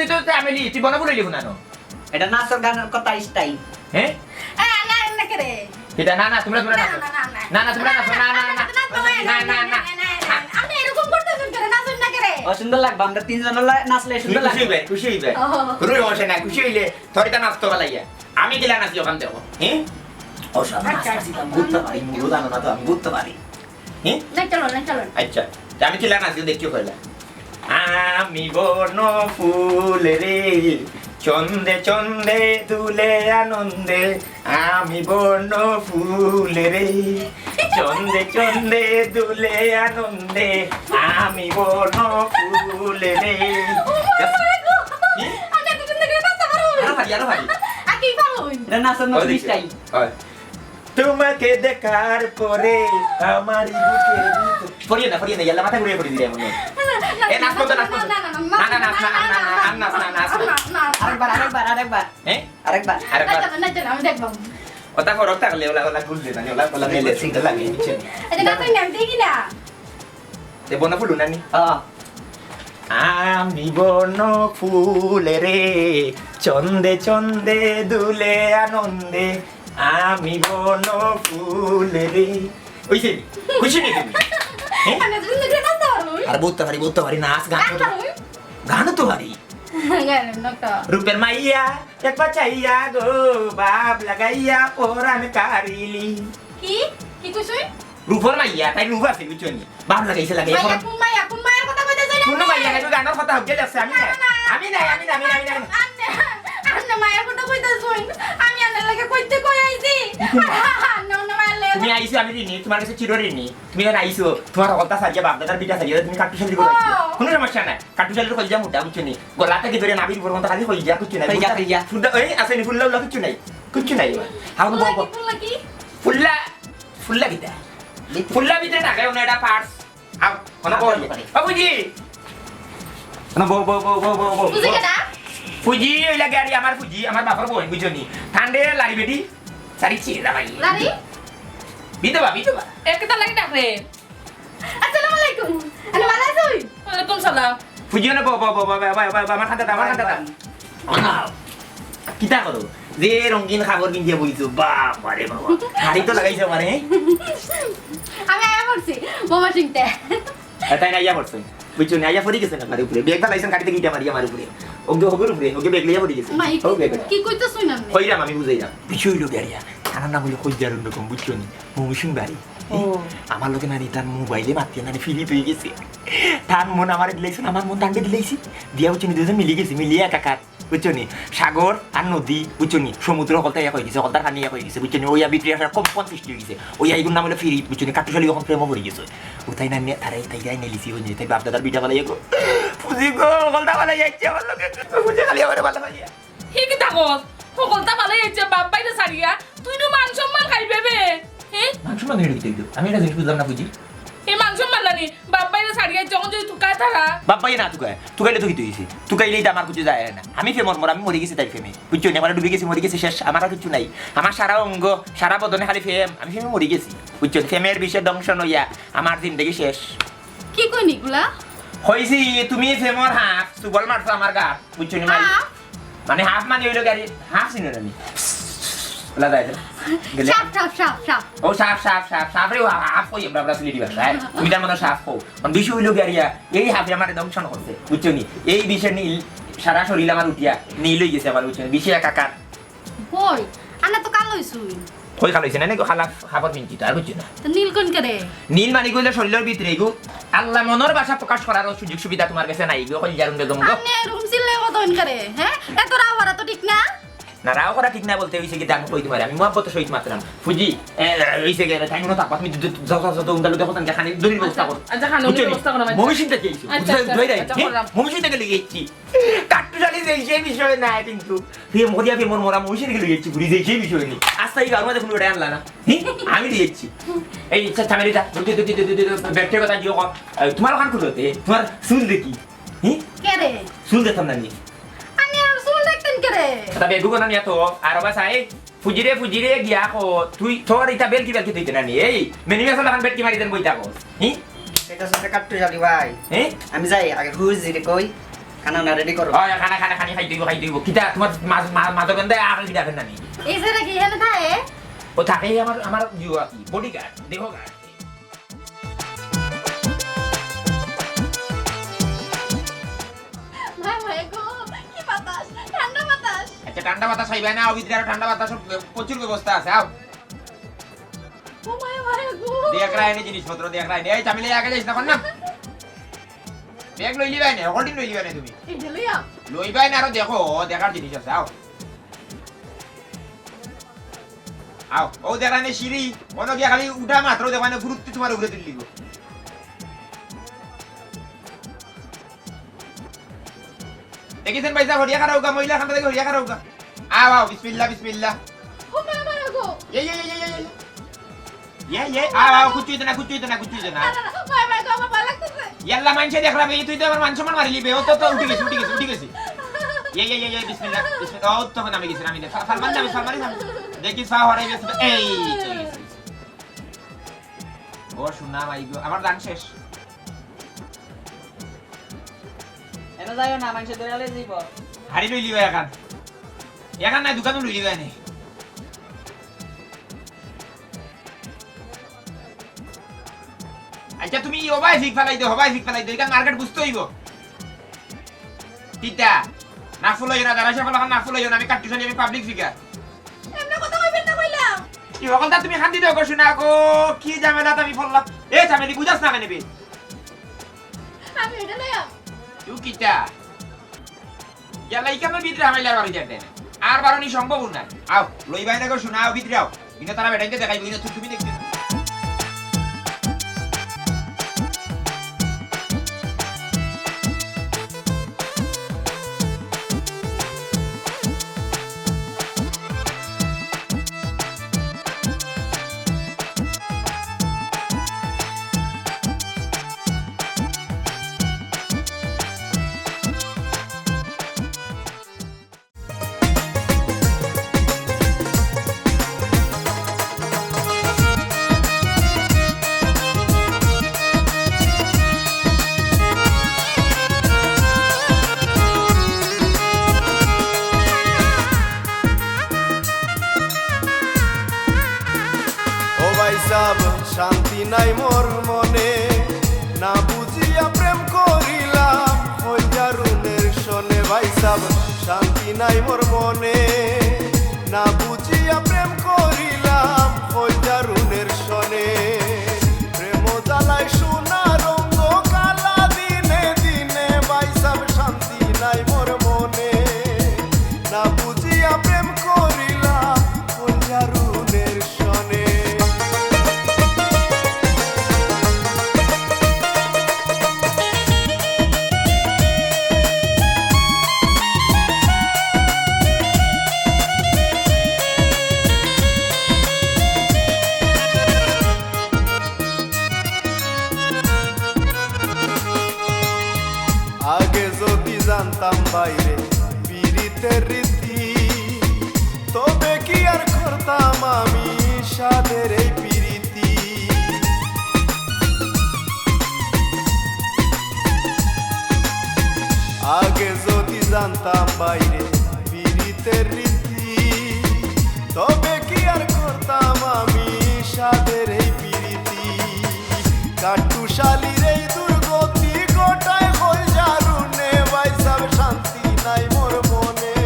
Tuh Ameli, tu mana boleh lihat nano? এটা নাচের গানের কথা স্টাইল। Eh? না না করে Kita nana, tumla না nana. না না Nana, tumla nana. আপনি এরকম করতেছেন কেন নাচুন না করে ও সুন্দর লাগবে, আমরা তিনজন নাচলে সুন্দর লাগবে। খুশি হইবে। কোনো সমস্যা নাই, খুশি হইলে থরিটা নাচতে পালাইয়া। আমি গেলা নাচি ওখান থেকে। হ্যাঁ? ও সব নাচতাম, বুঝতে পারি, মুরো জানো না তো আমি বুঝতে পারি। হ্যাঁ? না চলো আচ্ছা, আমি কিলা নাচি দেখিও কইলা। আমি বন ফুল রে, চন্দে চন্দে দুলে আনন্দে, আমি বন ফুল রে, চন্দে চন্দে দুলে আনন্দে, আমি বন ফুল রে। আরো ভারী আর কি পারুন এটা নাচের মতো স্টাইল তোমাকে দেখার পরে আমার পড়িয়ে না ইয়াল্লা মাথা ঘুরিয়ে পড়ে দিলে মনে এ নাচ করতে নাচ করতে না না নাচ না নাচ না নাচ আরেকবার হ্যাঁ আরেকবার আরেকবার আমি দেখবো ওটা ফরক থাকলে ওলা গুললে না ওলা মেলে সিঙ্গেল লাগে নিচে এটা না তুই নাম দেখি না তে বন ফুল নানি হ্যাঁ আমি বন ফুল রে চন্দে চন্দে দুলে আনন্দে আমি বন ফুল রে ওইছে খুশি নি তুমি আমি তো নিজে না পারুন আর বহুত ভারী নাচ গান তো ভারী গান নটা রূপের মাইয়া এক বাচাইয়া গো বাপ লাগাইয়া ওরান কারিলি কি কি কইছই রূপর মাইয়া তাই রূপ আছে বুঝছনি বাপ লাগাইছে লাগাই কোন মায়ের কথা কইতে যাই কোন মাইয়া না গানের কথা হচ্ছে যাচ্ছে আমি নাই আন্না মায়ের কথা কইতে শুন আমি আন্নার লাগে কইতে কই আইছি আন্না মায়ের লাগে তুমি আইছো আমি ঋণী তোমার কাছে চিরঋণী তুমি যখন আইছো তোমার হলতা সারিয়া বাপ দাদার বিটা সারিয়া তুমি কাটু শালি করে কোনো সমস্যা নাই কাটু শালির কইজা মোটা বুঝছনি গলা থেকে ধরে নাবির উপর মত খালি কইজা কিছু নাই কইজা ফুলটা এই আসেনি ফুললা কিছু নাই হাউ বব কি ফুল্লা গিতা ফুল্লা ভিতরে থাকে ওনা এটা পার্টস আও ওনা বল বাবুজি ওনা বো বুঝি কেডা ফুজি ওইলা গাড়ি আমার ফুজি আমার বাপর বই বুঝনি ঠান্ডে লারি বেটি সারি চিরা ভাই লারি বিধবা একটা লাগি ডাকরে আসসালামু আলাইকুম আরে ভালো আছুই ওয়ালাইকুম সালাম ফুজি না বো আমার খাতা অনা কিতা করো যে রঙিন খাবার কিনতে বইছো বাপ আরে বাবা হাড়ি তো লাগাইছো মানে আমি আয়া পড়ছি মামা সিংতে তাই না ইয়া পড়ছো বুঝছো না ইয়া পড়ি গেছে না আমার উপরে ব্যাগটা লাইছেন কাটিতে গিয়ে মারি আমার উপরে ওকে ব্যাগ লিয়া পড়ি গেছে কি কইতে শুন না কইরাম আমি বুঝাইরাম কিছু হইলো গাড়িয়া আমার নাম হইলো কইজার রকম বুঝছো নি মৌসুম বাড়ি আমার লোকে নানি তার মোবাইলে মাতিয়া নানি ফিরি পেয়ে গেছে তার মন আমার দিলাইছেন আমার মন তান্ডে দিলাইছি দিয়া বুঝছো নি দুজন মিলে গেছি মিলিয়ে একাকার বুঝছো নি সাগর আর নদী বুঝছো নি সমুদ্র কলতা এক হয়ে গেছে কলতার পানি এক হয়ে গেছে বুঝছো নি ওইয়া ভিতরে আসার কম্পন সৃষ্টি হয়ে গেছে ওই আইগুর নাম হলো ফিরি বুঝছো নি কাটুশালি যখন প্রেম পড়ে গেছে ও তাই না তাই গাই নেলিছি ওই তাই বাপ দাদার বিটা বালাই গো ফুজি গো কলতা বালাই যাচ্ছে আমার লোকে বুঝে খালি আমার ভালো ভাইয়া হি কি তাকস সকলটা ভালো হইছে বাপ বাইরে সারিয়া তুই তো মান সম্মান খাইবে বে হ্যাঁ মান সম্মান ধরে দিতে আমি এটা জিনিস বুঝলাম না বুঝি এই মান সম্মান লানি বাপ বাইরে সারিয়া যখন যদি তুকায় থাকা বাপ্পাই না তুকাইলে তো কি তুইছি তুকাইলেই তো আমার কিছু যায় না আমি ফেমর মর আমি মরে গেছি তাই ফেমে বুঝছো না আমার ডুবে গেছি মরে গেছি শেষ আমার আর কিছু নাই আমার সারা অঙ্গ সারা বদনে খালি ফেম আমি ফেমে মরে গেছি বুঝছো ফেমের বিষয়ে দংশন হইয়া আমার জিন্দগি শেষ কি কই নিগুলা হইছি তুমি ফেমর হাফ সুবল মারছো আমার গা বুঝছো নি মানে হাফ মানে হইলো গাড়ি হাফ চিনো না বলা যায় গেলে সাপ ও সাপ রে হাফ কই আমরা আমরা সিলেটি ভাষা তুমি তার মনে সাপ কও মানে বিষয় হইলো গাড়িয়া এই হাফে আমার দংশন করছে বুঝছো নি এই বিষয় নীল সারা শরীর আমার উঠিয়া নীল হয়ে গেছে আমার বুঝছো বিষয় একাকার কই আনা তো কাল হইছুই কই খালাইছে না নাকি খালা খাবার কিনছি তার বুঝছো না তো নীল কোন করে নীল মানে কইলে শরীরের ভিতরে গো আল্লাহ মনের ভাষা প্রকাশ করার সুযোগ সুবিধা তোমার কাছে নাই গো কই জারুন দে দমগো আপনি রুম সিলে কত করে হ্যাঁ এত রাওয়ারা তো ঠিক না না রাও করা ঠিক না বলতে হইছে কি আমি কই তোমারে আমি মহব্বত সহিত মাত্রাম ফুজি হইছে গেলে টাইম না তাপা তুমি যত উন্দালো দেখো তান খানি দলিল ব্যবস্থা করো আচ্ছা খানো ব্যবস্থা করা মানে মমিশিন থেকে আইছো ধই রাই মমিশিন থেকে লিগেছি কাট্টু জালি যে সেই বিষয় না কিন্তু ফির মরিয়া ফির মোরা মমিশিন থেকে লিগেছি ঘুরি যে সেই বিষয় নি আস্তাই গার মধ্যে কোনো আনলা না আমি লিগেছি এই ইচ্ছা চামেলিটা ব্যাটে কথা জিও তোমার ওখান খুলতে তোমার চুল দেখি কে রে চুল দেখতাম না নি আমি আর চুল দেখতেন কে রে তবে গুগো না তো আর বাসাই ফুজিরে গিয়া কো তুই তোর এটা বেলকি দিতে না নি এই মেনিমেশন লাগান বেটকি মারি দেন বইতা কো এটা সাথে কাটতে যালি ভাই আমি যাই আগে হুজি রে কই খানা না রেডি করো হয় খানা খাই দিব কিটা তোমার মাদক গন্ধে আর কি দেখেন না নি এই যে কি হেলে থাকে ও থাকে আমার জিও কি বডিগার্ড দেখো গার্ড ভাই ভাই গো কি বাতাস ঠান্ডা বাতাস আচ্ছা ঠান্ডা বাতাস হইবে না ওই আর ঠান্ডা বাতাস প্রচুর ব্যবস্থা আছে আও ও ভাই ভাই গো দেখ রাইনি জিনিসপত্র দেখ রাইনি এই চামিলে আগে যাইছ না কোন না ব্যাগ লইলি বাই না হোল্ডিং লইলি বাই না তুমি এই হেলিয়া লই বাই না আর দেখো দেখার জিনিস আছে আও আও ও দেখানে সিঁড়ি অন্য গিয়া খালি উঠা মাত্র দেখানে গুরুত্ব তোমার উপরে তুলি গো দেখেছেন পয়সা হরিয়া খারাউগা মহিলা খান্তা দেখে হরিয়া খারাউগা আও আও বিসমিল্লাহ বিসমিল্লাহ ও মায়া মায়া গো আও কুচুইতে না না মায়া মায়া গো আমার ভালো লাগতেছে ইয়াল্লা মানছে দেখলাম এই তুই তো আমার মান সম্মান মারি লিবে ও তো উঠে গেছি বিসমিল্লাহ ও তো নামে গেছি আমি সালমান দেখি সা হরাই গেছে এই ও শুনা ভাই গো আমার গান শেষ এনে যাইও না মানুষে দৌড়ালে যাইব হাড়ি লইলি এখান নাই দোকানও লইলি নাই আচ্ছা তুমি হবাই ফিক ফেলাই দে এখান মার্কেট বুঝতে হইব তিতা না ফুল হইও না দাঁড়া সফল না ফুল হইও না আমি কাট্টু আমি পাবলিক ফিগার এমন কথা কইবেন না কইলাম কি সকলটা তুমি খান্দি দাও গো শুনা গো কি ঝামেলা আমি ফললাম এ ঝামেলি বুঝাস না কেন আমি এটা লইয়া তুই কিটা ইয়ালা ইকামের ভিতরে হামাইলার বাড়ি যাতে আর বারণি সম্ভব না আও লইবাই না গো শোনাও ভিতরে আও ইনা তারা বেটাইতে দেখাই বুঝিনা তুমি দেখতে শান্তি নাই মোর মনে না বুঝিয়া প্রেম করিলাম হইয়ারুনের শোনে ভাই সাব শান্তি নাই মোর মনে না বুঝিয়া প্রেম করিলাম হইয়ারুনের শোনে প্রেম জ্বালায় সোনা রঙ্গ কালা দিনে দিনে ভাই সাব শান্তি নাই মোর মনে না বুঝিয়া প্রেম করিলাম হইয়ারুনের শোনে আগে যদি জানতাম বাইরে পীড়িতের রীতি তবে কি আর করতাম আমি সাদের এই পীড়িতি আগে যদি জানতাম বাইরে পীড়িতের রীতি তবে কি আর করতাম আমি সাদের এই পীড়িতি কাটুশালীর এই দুর্গতি গোটায় হল জারুনে বাইসাব শান্তি নাই মোর মনে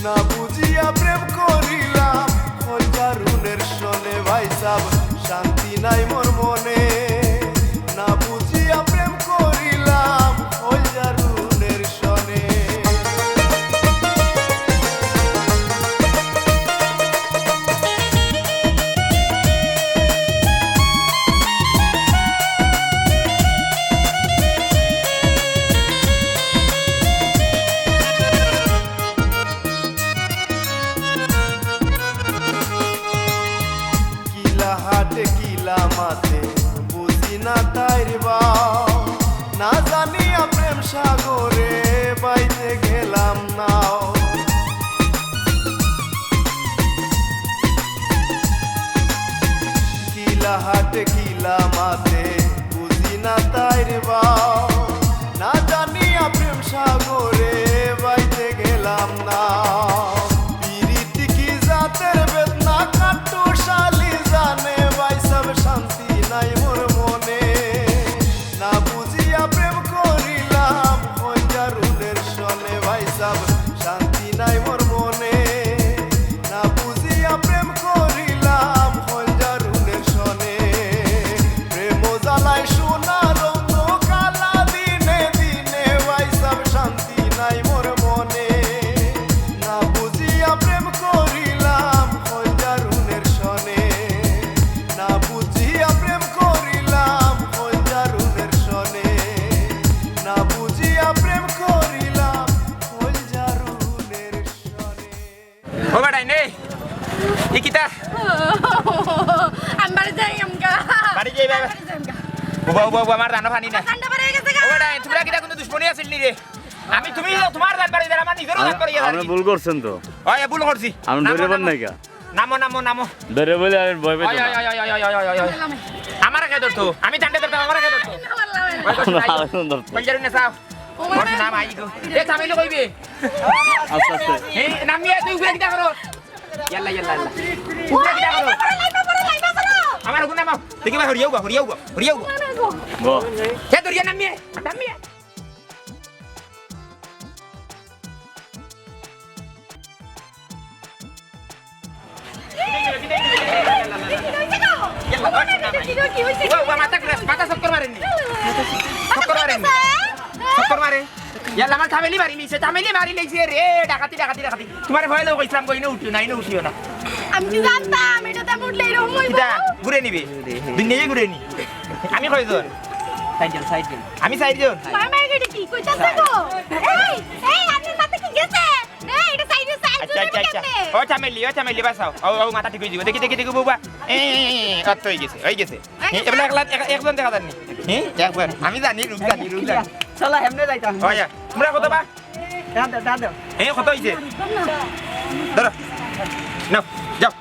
না বুঝিয়া প্রেম করিলাম হল জারুনের শোনে ভাইসাব শান্তি নাই মোর মনে না বুঝিয়া প্রেম করিলাম হল জারুনের শোনে হাটে কিলা মাতে বুঝি না তাইর বাও না জানিয়া প্রেম সাগরে বাইতে গেলাম নাও কিলা হাটে কিলা মাতে বুঝি না তাইর বাও না জানিয়া প্রেম সাগরে বাইতে গেলাম নাও পীড়িতি কি জাতের বেদনা কাটুশালী জানে ভাইসাব শান্তি নাই মোর মনে না বুঝিয়া প্রেম করিলাম হইয়ারুনের শোনে ভাইসাব শান্তি নাই মোর মনে না বুঝিয়া প্রেম করিলাম হইয়ারুনের শোনে প্রেম জ্বালায় সোনা রঙ্গ কালা যে বাবা উবা আমার দানো পানি না ঠান্ডা পড়ে গেছে গা ওটা তোমরা কিটা কোনো দুশ্মনী আছিল নি রে আমি তুমি তোমার দান বাড়ি আমার নিজের দান করি আপনি ভুল করছেন তো ওই ভুল করছি আমি ধরে পান নাই কা নামো নামো নামো ধরে বলে আর ভয় পেতে ওই আমার কে ধরতো আমি ঠান্ডা ধরতাম আমার কে ধরতো ওই জানি না সাও ওর নাম আই গো এ থামিলে কইবে আস্তে আস্তে এই নামিয়ে তুই উপরে কিটা করো ইয়াল্লা ইয়াল্লা উপরে কিটা করো আমার গুণ নামাও দেখি ভাই হরিয়াও গো গো কে দরিয়া নামিয়ে নামিয়ে মাথা চক্কর মারেননি চক্কর মারে ইয়াল্লা আমার থামেলি মারি নিছে থামেলি মারি নিছে রে ডাকাতি তোমার ভয় লোক ইসলাম কইনে উঠিও না আমি কি জানতাম এটা তেমন এরকম হইব কিটা ঘুরে নিবে দুনিয়ায় ঘুরে নি আমি কয়জন আমি চাইজন মামা এটা কি কইতাছ গো এই আপনার মাথা কি গেছে এই এটা সাইডে আচ্ছা ও থামেলি বাসাও ও মাথা ঠিক হয়ে যাবে দেখি বাবা কত হয়ে গেছে এবেলা একজন দেখা যাননি একবার আমি জানি রূপ জানি চলো এমনে যাইতাম ওয়া তোমরা কত বা দাদা কত হইছে ধরো নাও যাও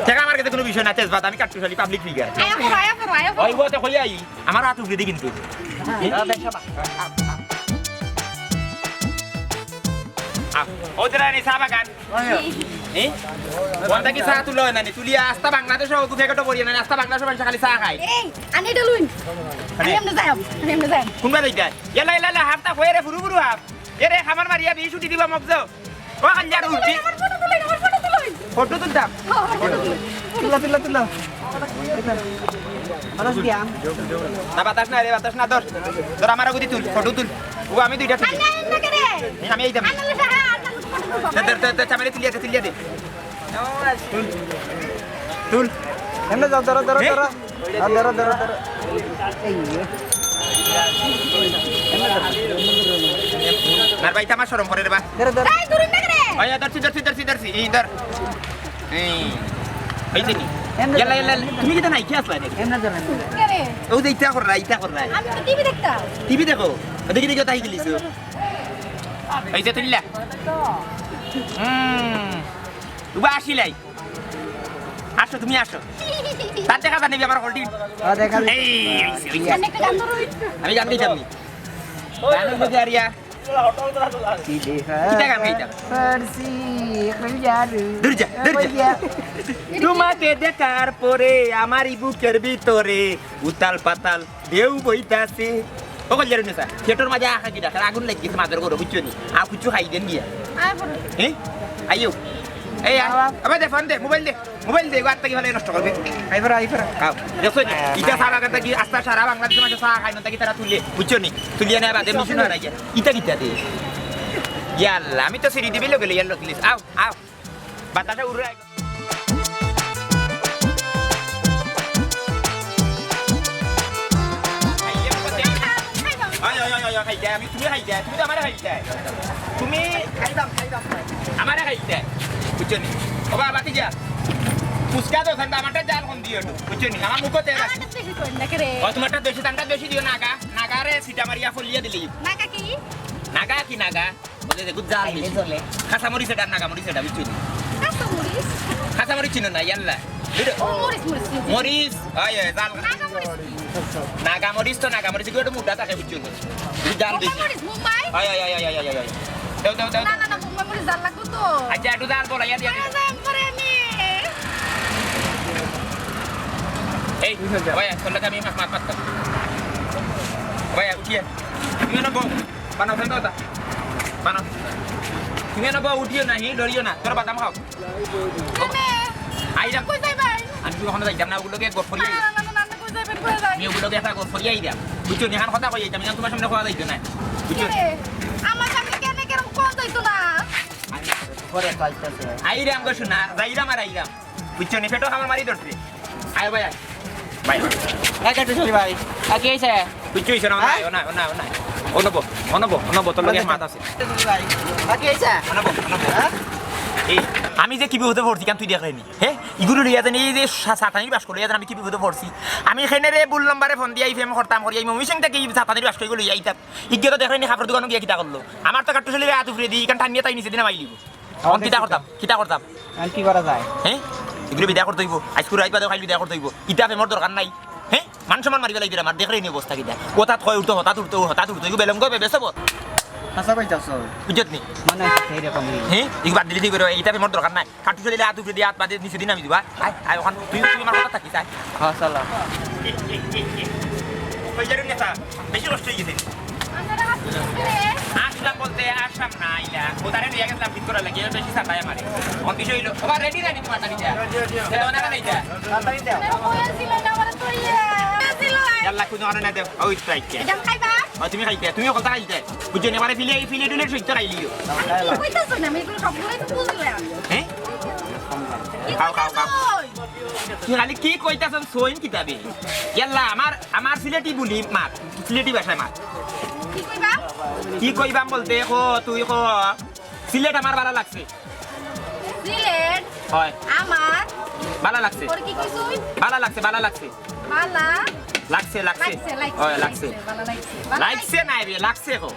টাকা আমার কাছে কোনো বিষয় না তেজবাদ আমি কাটতে চলি পাবলিক ফিগার আয়া ওই বতে কই আই আমার হাত উপরে দি কিন্তু ওদের আনি চা বাগান কোনটা কি চা তুলো না তুলিয়া আস্তা বাংলাদেশ ওকু ফেকটো করি না আস্তা বাংলাদেশ মানুষ খালি চা খায় এই আনি এটা লুইন আমি এমনে যাইম কোনবা যাইতা ইয়ালা হাফতা কইরে ফুরু হাফ এরে খামার মারিয়া বি ছুটি দিবা মক যাও ও খানজার উঠি আমার ফটো তুলুন ফটো তুলতাম তুলো মানুষ দিয়া না বাতাস না ধর আমার গুদি তুল ফটো তুল ও আমি দুইটা তুলি আন্না করে আমি এইদাম চামেলে তুলিয়া দে তুল এমনে যাও ধরো আর ভাই আমার শরম করে রে বা এই দূরে না করে আয়া দর্শি এই ধর এই দিনি ইয়ালা তুমি কি নাই কি আসলা দেখি এমনে ধরো করে ও যে ইচ্ছা কর আমি তো টিভি দেখতাম টিভি দেখো দেখি তাই গেলিস এই যে তুলিলা উবা আসিলাই আসো তুমি আসো তার দেখা জানি আমার হলটি দেখা এখানে একটা গান ধরো আমি গান দিতাম নি গান বুঝে আরিয়া কিটা গান গাইতাম দূর যা তোমাকে দেখার পরে আমার বুকের ভিতরে উতাল পাতাল ঢেউ বইতাছে ও কল জানি না থিয়েটার মাঝে আখা কি দেখা আগুন লাগিছে মাঝের ঘরে বুঝছো নি আর কিছু খাই দেন গিয়া আয় পড়ো আইও এই আবার দে ফোন দে মোবাইল দে গাড়ি থেকে ভালো নষ্ট করবে আইফরা খাও দেখো ইটা সারা কথা কি আস্তা সারা বাংলাদেশের মাঝে চা খাই না তাকি তারা তুলে বুঝছো নি তুলিয়া না বাদে মিশন না গিয়া ইটা কিটা দে ইয়াল্লা আমি তো সিঁড়ি দিবি লোকে ইয়াল্লা প্লিজ আও বাতাসা উড়ে আমি তুমি খাই যায় তুমি তো আমারে খাই যায় তুমি খাইদাম আমারে খাই যায় বুঝছো নি ও বাবা কি যা ফুসকা তো সন্ধ্যা আমারটা জাল কোন দিও বুঝছো নি আমার মুখতে আমারটা বেশি কই না করে ও তোমারটা বেশি দামটা বেশি দিও নাগারে সিটা মারিয়া ফলিয়া দিলি নাকা কি নাগা বলে যে গুড জাল দিলি চলে খাসা মরি সেটা নাগা মরি সেটা বুঝছো নি কাঁচা মরিচ খাসা মরি চিনো না ইয়াল্লা ও মরিচ আয় জাল নাগা মরিচ তো নাগা মরিচ গুলো মুডা থাকে বুঝছো নি জাল দিছি মরিচ মুম্বাই আয় দাও না মুম্বাই মরিচ জাল লাগতো তো আচ্ছা একটু জাল বলা ইয়া দিয়া জাম করে নি এই ভাই তোর আমি মাত ভাই উঠিয়ে তুমি না বউ বানাও ফেলতো তা বানাও তুমি না বউ উঠিও না হি ডরিও না তোর বাদাম খাও আইরা কই যাইবেন আমি কি ওখানে যাইতাম না ওগুলোকে গোট ফরিয়ে না কই যাইবেন কই যাই আমি ওগুলোকে একটা গোট ফরিয়ে আইরা বুঝছো নিহান কথা কই যাইতাম তোমার সামনে খাওয়া যাইতো না বুঝছো আমার সামনে কেন কেরম কোন যাইতো না পরে কইতাছে আইরাম গো শোনা যাইরাম আর আইরাম বুঝছো নি ফেটো আমার মারি ধরছে আয় ভাই ভাই কাটে চলি ভাই আগে আইছে বুঝছো ইসে না না অনব তোর লগে মাত আছে ভাই আগে আইছে অনব এই আমি যে কি বিপদে পড়ছি কেন তুই দেখলেনি হ্যাঁ ইগুলো লইয়া জানি এই যে সাতানির বাস করে আমি কি বিপদে পড়ছি আমি এখানে রে বুল নম্বরে ফোন দিয়ে ফেম করতাম করি এই মমি সিং থেকে সাতানির বাস করে লইয়া আইতাম ইগে তো দেখলেনি খাবার দোকানে গিয়ে কিতা করলো আমার তো কাট্টু চলে হাত উপরে দিই কারণ ঠান্ডিয়া তাই নিচে দিনে মাইলিব কিতা করতাম আর কি করা যায় হ্যাঁ এগুলো বিদায় করতে হইব আজকুর রাইত বাদে খাইলে বিদায় করতে হইব ইটা ফেমর দরকার নাই হ্যাঁ মান সম্মান মারিবে লাগবে আমার দেখলে নি অবস্থা কিটা কোথাত কয় উঠতো হঠাৎ উঠতো এগুলো বেলম গো বেসব হাসা কইতাছ বুঝত নি মানে সেই রকমই হ্যাঁ এগুলো বাদ দিলে দিব ইটা ফেমর দরকার নাই কাটু চলে হাত উপরে দিয়ে হাত বাদে নিচে দিন আমি দিবা আয় ওখান তুই আমার কথা থাকিস আয় হ্যাঁ চলো কই যারুন নেতা বেশি কষ্ট হয়ে গেছে আসলাম বলতে আসলাম না আইলা ওদারে নিয়ে গেছিলাম ঠিক করা লাগে বেশি সাতায় আমারে কোন বিষয় হইলো আবার রেডি রানি তোমার তারিখটা সেটা না নাইটা তাড়াতাড়ি দাও ইয়াল্লা কোন আনা না দেও ওই স্ট্রাইক তুমি খাইতে তুমি কথা খাইতে বুঝছো না মানে ফিলে ডুলে সইতে খাইলিও হ্যাঁ খাও তুই খালি কি কইতাছ সইন কিতাবে ইয়াল্লা আমার সিলেটি বলি মাত সিলেটি ভাষায় মাত কি কইবাম বলতে কো তুই কো সিলেট আমার ভালো লাগছে হয় ভালো লাগছে হয় লাগছে লাগছে নাই রে লাগছে কো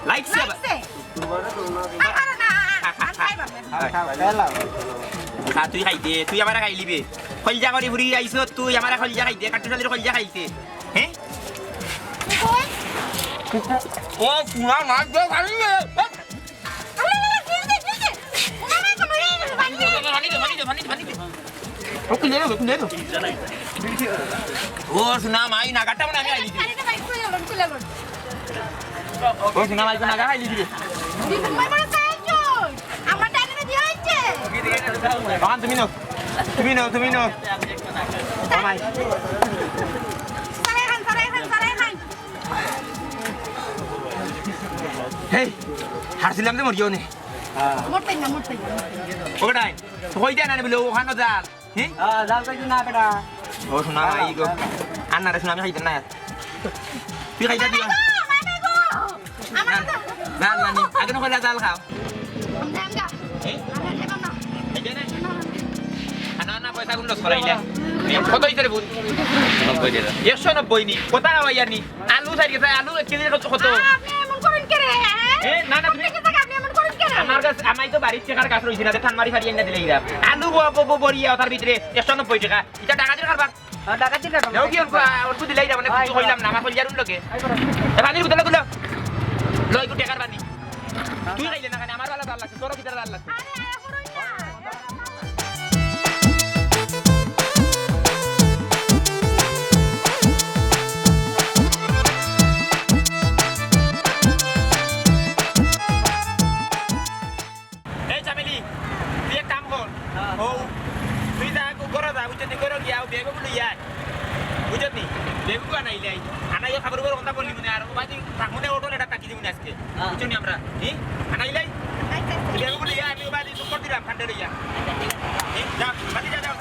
লাগছে তুই খাইতে তুই আমার খাইলিবে খলজা করি ফুরি আইছ তুই আমার খলজা খাইতে কাটু চালির খলজা খাইতে হ্যাঁ ও পুরা মাছ দে খালি ও শোনা মাই নাগাটা মানে আমি আইলি ও শোনা মাই তো নাগা আইলি দিবে বাগান তুমি নাও মাই হেই হারছিলাম যে মরিও নে ওটাই কই দেন আনি বলে ওখানে জাল হ্যাঁ জাল পাইছো না বেটা ও শোনা আই গো আন্নারে শোনা আমি খাইতে না তুই খাইতে দিও না নি আগে ন কইলা জাল খাও না পয়সা গুলো সরাইলা কত হইছে বুঝ 90 টাকা 190 নি কত হইয়া নি আলু সারি আলু কেজি কত এ না না তুমি আমার কাছে আমি তো বাড়ির টাকার কাছে রইছি না ধান মারি ফারি এনে দিলে ইরা আলু বড়িয়া তার ভিতরে 190 টাকা এটা টাকা দিয়ে কারবার টাকা দিলা নাও কি অল্প দিলাই না মানে কিছু কইলাম না আমার কইলারুন লগে এ পানির গুতলা গুলো লই গু টাকার বানি তুই খাইলে না কেন আমার ভালো ভাল লাগছে তোর ভিতরে ভাল লাগছে খাবার কথা বললি মনে আর মনে অটো এটা টাকি দিবি আজকে বুঝছো নি আমরা আনাইলাই বলে আমি বাড়ি সুপার দিলাম ঠান্ডা রইয়া যা বাড়ি যা যাও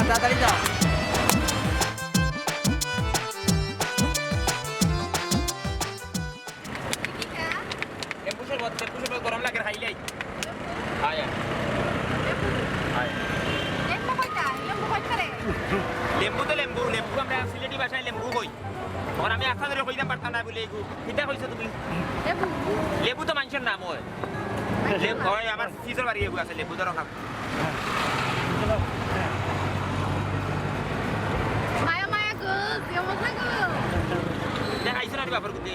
তাড়াতাড়ি যাও গরম লাগে খাইলে আয় আয় লেম্বু কইতা রে লেম্বু তো লেম্বু লেম্বু আমরা সিলেটি ভাষায় লেম্বু কই তখন আমি আশা ধরে কইতাম পারতাম না বলে এগু কিতা কইছো তুমি লেবু লেবু তো মানুষের নাম হয় লেবু হয় আমার ফিজর বাড়ি লেবু আছে লেবু ধরো খাও মায়া মায়া গো কেমন লাগো দেখাইছো না বাপর কুতে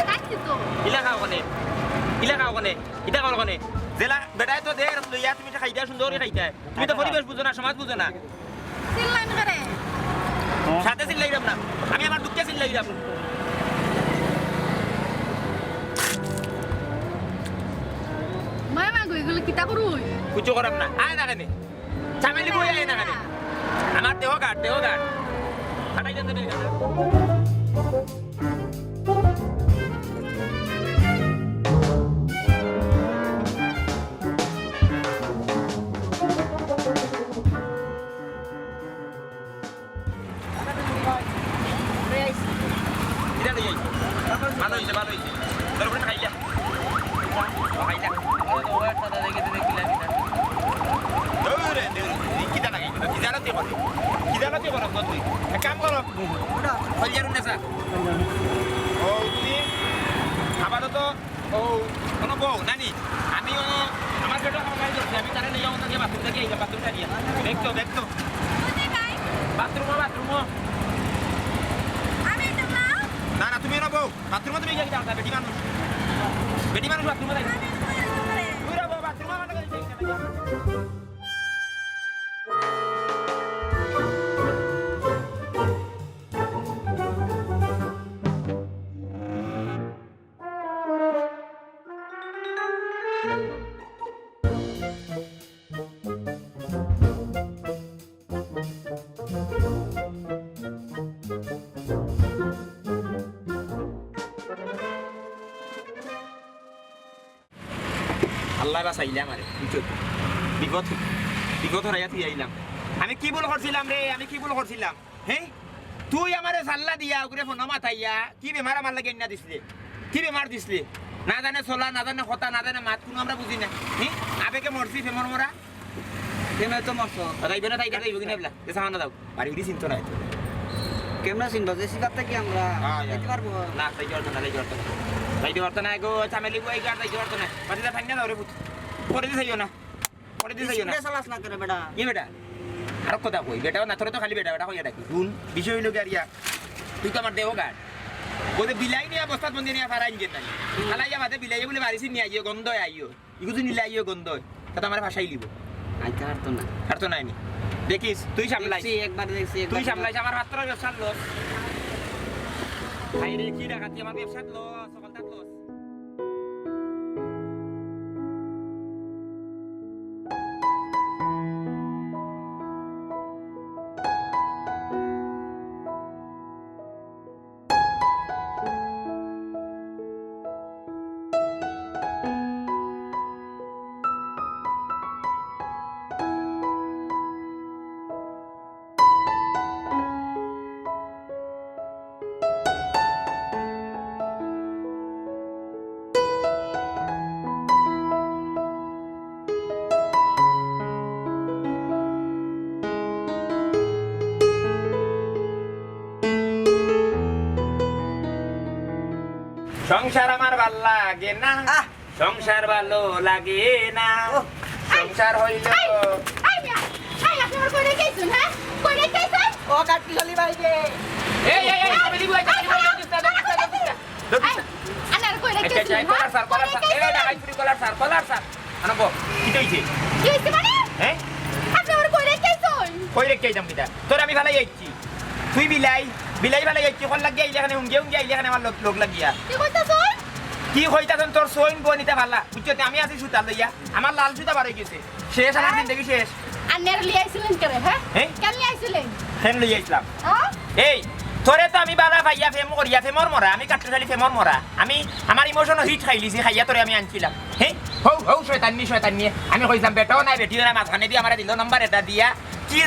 খাইছি তো ইলা খাও কোনে ইটা খাও কোনে জেলা বেটায় তো দেখ লইয়া তুমি তো খাইতা সুন্দরই খাইতা তুমি তো পরিবেশ বুঝো না সমাজ বুঝো না চিল্লান করে সাথে চিল্লাইরাম না আমি আমার দুঃখে চিল্লাইরাম মায়া মায়া গো এগুলো কিতা করুই কুচো করাম না আয় না কেনে চামেলি বই আয় না কেনে আমার দেহ গাট ফাটাই যাতে দেখ এটা লই যাইছো ভালো হইছে তোর উপরে খাইলা খাইলা ওয়েটটা দেখে দিলে কিলা কিলা দৌড়ে কিতা লাগাই কিজানতে করো তুই এক কাম করো হলজারুন না স্যার ও তুমি আপাতত ও কোনো বউ নানি আমি আমার পেটে খাওয়াই দিচ্ছি আমি তারা নিয়ে যাবো তাকে বাথরুম থেকে এই বাথরুমটা নিয়ে দেখতো বাথরুম আমি তো না না তুমি না বউ বাথরুমে তুমি গিয়ে যাও বেটি মানুষ বাথরুমে যাই তুই রা বউ বাথরুমে আমার কাছে আল্লাহ বাস আইলাম আরে বিগত রাইয়া তুই আইলাম আমি কি ভুল করছিলাম হ্যাঁ তুই আমারে সাল্লা দিয়া ওগুলো ফোন মাথাইয়া কি বেমার আমার লাগে না দিসলে কি বেমার দিসলে না জানে চলা না জানে কথা না জানে মাত কোনো আমরা বুঝি না হ্যাঁ আবেকে মরছি ফেমর মরা কেমনে তো মারছো তাইবে না তাইটা তাইব কিনা বলা এসা না দাও বাড়ি উড়ি চিন্তা নাই কেমনে চিনবা যে সিগারটা কি আমরা যেতে পারবো না তাই জড়তো না গো চামেলি বই গার তাই জড়তো না বাড়িতে ঠান্ডা দাও রে পুত পরে দিছাইও না চালাস না করে বেটা কি বেটা আর কথা কই বেটাও না তোরে তো খালি বেটা কইয়া ডাকি শুন বিষয় হইলো কি আর ইয়া তুই তো আমার দেহ গার ওদের বিলাই নিয়ে অবস্থাত বন্ধে নিয়ে ফারাই যে নাই খালাইয়া মাঝে বিলাই বলে বাড়িছি নিয়ে আইও গন্ধ আইও ইগুজি নিলে আইও গন্ধ তা আমার ভাষাই লিব আইতে পারতো না আর তো নাইনি দেখিস তুই সামলাইস একবার দেখছি তুই সামলাইস আমার মাত্র ব্যবসার লস ভাই রে কি ডাকাতি আমার ব্যবসার লস সকালটা লস সংসার আমার ভাল লাগে না সংসার ভালো লাগে না সংসার হইল আপনার কই রেখেছেন হ্যাঁ কই রেখেছেন ও কাটি হলি ভাই যে এই আমি দিব আনার কই রেখেছেন কলার স্যার এই ডাকাই ফ্রি কলার স্যার আনবো কি হইছে কি হইছে মানে হ্যাঁ আপনার কই রেখেছেন কই রেখে যাম কিটা তোর আমি ভালাই যাইছি তুই বিলাই ভালাই যাইছি কোন লাগিয়া ইলেখানে হুঙ্গিয়া ইলেখানে আমার লোক লাগিয়া কি কইতাছন কি হইতাছেন তোর সইন বনিতে ভালা বুঝতে আমি আছি সুতা লইয়া আমার লাল সুতা বার হয়ে গেছে শেষ আমার জিন্দগি শেষ আনার লিয়াইছিলেন করে হ্যাঁ হ্যাঁ? কেন লিয়াইছিলেন ফেন লই আইছিলাম হ্যাঁ এই তোরে তো আমি বালা ভাইয়া ফেম করিয়া ফেমর মরা আমি কাটতে খালি ফেমর মরা আমি আমার ইমোশন হিট খাইলিছি খাইয়া তোরে আমি আনছিলাম হ্যাঁ হৌ শয়তান নিয়ে আমি কইছিলাম বেটাও নাই বেটিও নাই মাঝখানে দিয়ে আমার দিল নাম্বার এটা দিয়া কি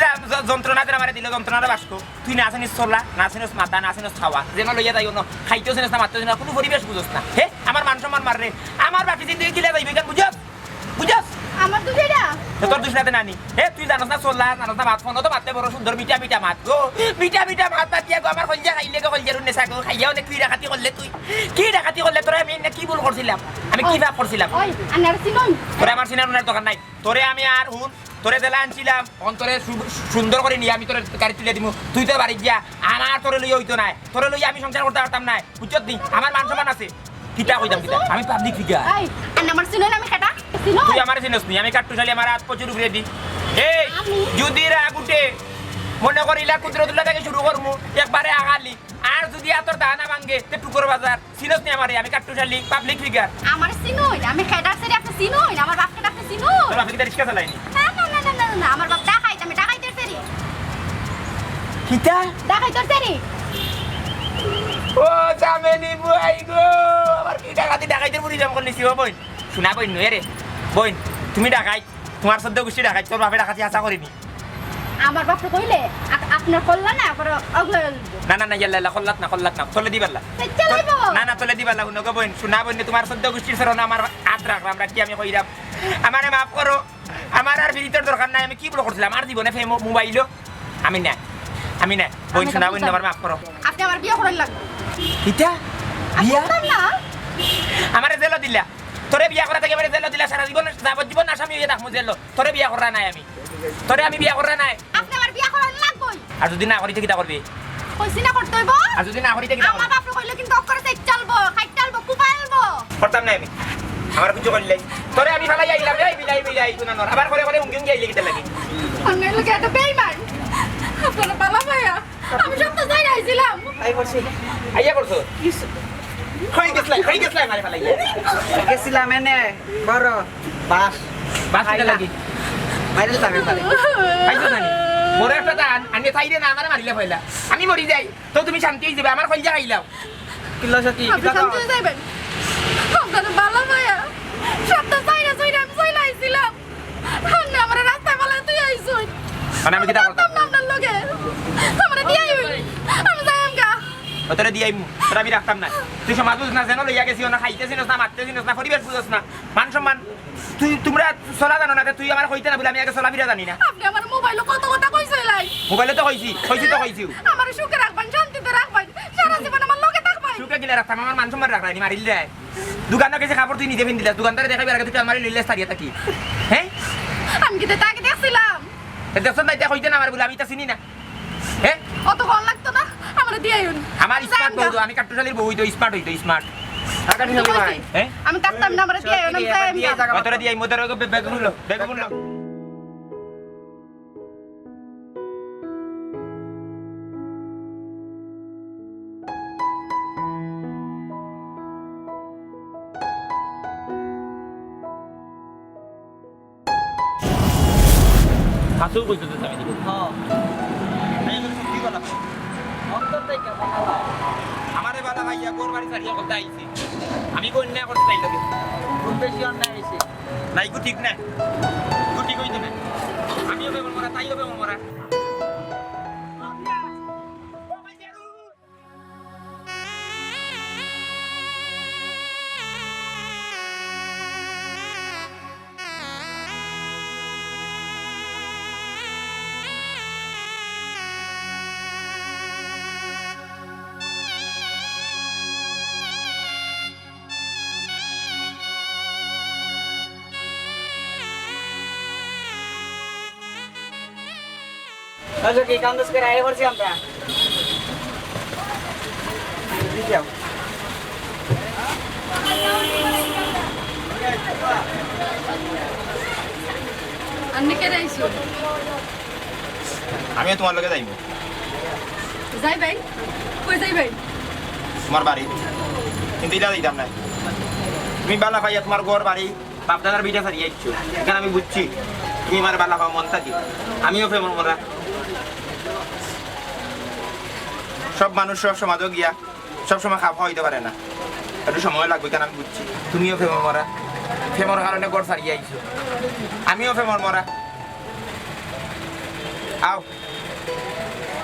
যন্ত্রণা করে আমার দিল যন্ত্রণাটা বাসকো তুই না আসিস চলা না আসিস মাথা না আসিস খাওয়া যেন লইয়া যাই না খাইতেও চিনিস না মারতেও চিনিস না কোনো পরিবেশ বুঝোস না হে আমার মান সম্মান মার রে আমার বাকি জিন্দগি কিলে যাইবে কেন বুঝস বুঝস আমার তো যেটা তোর দুষ্ণাতে নানি হে তুই জানোস না চলা জানোস না ভাত খাওয়া তো ভাতে বড় সুন্দর মিঠা মিঠা ভাত গো মিঠা মিঠা ভাত পাতিয়া গো আমার কলজা খাইলে গো কলজার নেশা গো খাইয়াও নে কি ডাকাতি করলে তুই কি ডাকাতি করলে তোরা আমি কি ভুল করছিলাম আমি কি ভাব করছিলাম ওই আন্নার চিনই তোরে আমার সিনার দোকান নাই তোরে আমি আর হুন তোরে দেলা আনছিলাম অন্তরে সুন্দর করে নিয়ে আমি তোরে গাড়ি তুলে দিব তুই তো বাড়ি যা আমার তোরে লইয়া হইতো নাই তোরে লইয়া আমি সংসার করতে পারতাম না বুঝছত নি আমার মান সম্মান আছে কিটা কইতাম কিটা আমি পাবলিক ফিগার এই আন্নার চিনই আমি কাটা চিনই তুই আমার চিনস নি আমি কাট্টু শালি আমার হাত প্রচুর উপরে দি এই যদি রাগ উঠে মনে করিলা কুদরতুল্লাহ থেকে শুরু করমু একবারে আগালি আর যদি আতর দানা ভাঙ্গে তে টুকুর বাজার চিনস নি আমারে আমি কাট্টু শালি পাবলিক ফিগার আমার চিনই আমি খেডার সেরি আপনি চিনই আমার বাপকে আপনি চিনই তোর আপনি কি রিকশা চালাইনি না না না না না আমার বাপ ডাকাইতে আমি ডাকাইতে সেরি কিটা ডাকাইতে সেরি ও জামেলি বুয়াই গো আমার কি ডাকাইতে পুরি জাম করলি সিও বইন শোনা বইন নয় রে বইন তুমি ডাকাই তোমার সদ্য গোষ্ঠী ডাকাই তোর বাপে ডাকাতি আশা করিনি আমার বাপকে কইলে আপনার কল্লা না করে অগলে না না না ইয়াল্লা খল্লাত না তোলে দিবাল্লা চালাইবো না না তোলে দিবাল্লা শুনো গো বইন শোনা বইন তোমার সদ্য গোষ্ঠীর সরনা আমার হাত রাখলাম রাখি আমি কইরাম আমারে মাফ করো আমার আর বিরিতর দরকার নাই আমি কি বড় করছিলাম আমার জীবনে ফেম মোবাইলও আমি না বইন শোনা বইন আমার মাফ করো আপনি আমার বিয়ে করার লাগবে কিটা বিয়া না আমারে জেল দিলা তোরে বিয়া করা থেকে আমারে জেল দিলা সারা জীবন যাবজ্জীবন আসামি হয়ে থাকমু জেল তোরে বিয়া করা নাই আমি তোরে আমি বিয়া করা নাই আপনি আমার বিয়ে করার লাগবে আর যদি না করি কিটা করবি কইছি না করতে হইব আর যদি না করি কিটা আমার করবি বাপরে কইলে কিন্তু অকরে সাইড চলবো খাইট চলবো কুপাইলবো করতাম না আমি আমার কিছু করলে তোরে আমি ফালাই আইলাম এই বিলাই শুনা নর আবার করে হুঙ্গি আইলে কিটা লাগি অন্য লোকে একটা বেইমান আপনারা পালা ভাইয়া আমি সব তো যাই আইছিলাম আইয়া করছো হই গেছলাই মারি ফালাই গেছিলাম এনে বড় বাস বাস কিটা লাগি মাইরে যাবে পারে পাইছো জানি মোরে একটা দান আমি তাইরে না আমারে মারিলে ফয়লা আমি মরি যাই তো তুমি শান্তি হই যাবে আমার কইজা খাইলাও কিলো সাথী আপনি শান্তি যাইবেন আপনারা পালা ভাইয়া সব তো যাই আমি যাই আইছিলাম আপনি আমার রাস্তায় পালা তুই আইছুই মানে আমি কিটা করতাম আপনার লগে আমরা দিয়ে আমি যাইম গা তোরে দিয়াই তোরা আমি রাখতাম না তুই সমাজ বুঝ না যেন লইয়া গেছিস না খাইতেছিস না মারতেছিস না পরিবেশ বুঝছ না মান সম্মান তোমরা চলা জানো না তুই আমার কইতে না বলে আমি আগে চলা ফিরা জানি না আপনি আমার মোবাইলে কত কথা কইছিলাই মোবাইলে তো কইছি তো কইছি আমার সুখে রাখবেন শান্তিতে রাখবেন সারা জীবন আমার লগে থাকবেন সুখে গিলে রাখতাম আমার মান সম্মান রাখলানি মারিল রে দোকানে গেছে কাপড় তুই নিজে পিন্দিলা দোকানদারে দেখাবি আগে তুই আমার লিলে সারিয়া থাকি হ্যাঁ আমি কি তাকে দেখছিলাম দেখছ না এটা কইতে না আমার বলে আমি তা চিনি না হ্যাঁ অত ভালো লাগতো না আমার দিয়ে আইন আমার স্মার্ট বউ আমি কাট্টুশালীর বউ হইতো স্মার্ট স্মার্ট হ্যাঁ আমি কাটতাম না আমার দিয়ে আইন তোরা দিয়াই মোদের বেগুন হাসু কইতো তো আমি হ্যাঁ অন্তর থেকে বানালা আমারে বালা ভাইয়া গোর বাড়ি সারিয়া করতে আইছি আমি কন্যা করতে চাই লাগে খুব বেশি অন্যায় হয়েছে নাই কো ঠিক না গুটি কইতো না আমি হবে মরা তাই হবে মরা আচ্ছা কি কাম দোস করে আই করছি আমরা যাও আন্নি কে রাইছো আমি তোমার লগে যাইব যাই ভাই কই যাই ভাই তোমার বাড়ি কিন্তু এটা দিতাম না তুমি বালা ভাইয়া তোমার ঘর বাড়ি বাপদাদার বিটা সারিয়ে আইছো এখানে আমি বুঝছি তুমি আমার বালা ভাই মন থাকি আমিও ফেমর মরা সব মানুষ সব সমাজও গিয়া সব সময় খাওয়া হইতে পারে না একটু সময় লাগবে কেন আমি বুঝছি তুমিও ফেমর মরা ফেমর কারণে ঘর সারিয়ে আইছো আমিও ফেমর মরা আও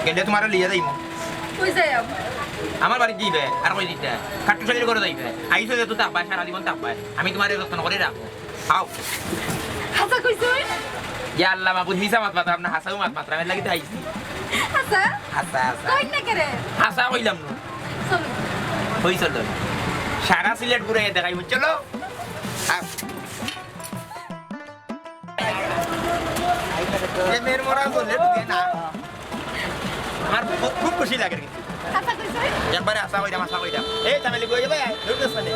গেলে তোমার লিয়ে যাইমু কই যাই আমার বাড়ি দিবে আর কই দিতে কাট্টু শালির করে যাইবে আইসো যে তো তাকবাই সারা জীবন তাকবাই আমি তোমার যত্ন করে রাখবো আও হাসা কইছই ইয়া আল্লাহ মাবুদ মিছা মাত মাত্রা আপনি হাসাও মাত মাত্রা আমি লাগিতে আইছি হাসা হাসা হাসা কই না করে হাসা কইলাম না চলো হই চলো সারা সিলেট ঘুরে দেখাই চলো আও মেয়ের মরা বলে ঢুকে না আমার খুব খুশি লাগে কিন্তু হাসা কইছই একবারে আশা কইলাম এই চামেলি কই যাবে ঢুকতেছ না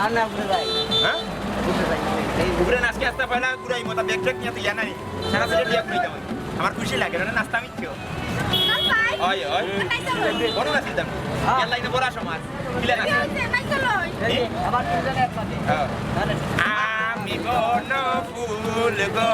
আর না ঘুরে যাই হ্যাঁ ঘুরে নাচকে আসতে পারলা ঘুরাই মতো ব্যাগ ট্যাগ নিয়ে তো ইয়া নাই সারা সিলেট দিয়া ঘুরে যাবো আমার খুশি লাগে না নাস্তা আমি খেও না পাই ওই ওই নাই চলো বড় নাচিল দাম ইয়ার লাইনে বড় সমাজ কিলা নাচি নাই চলো আবার তিনজনে একসাথে আমি বন ফুল গো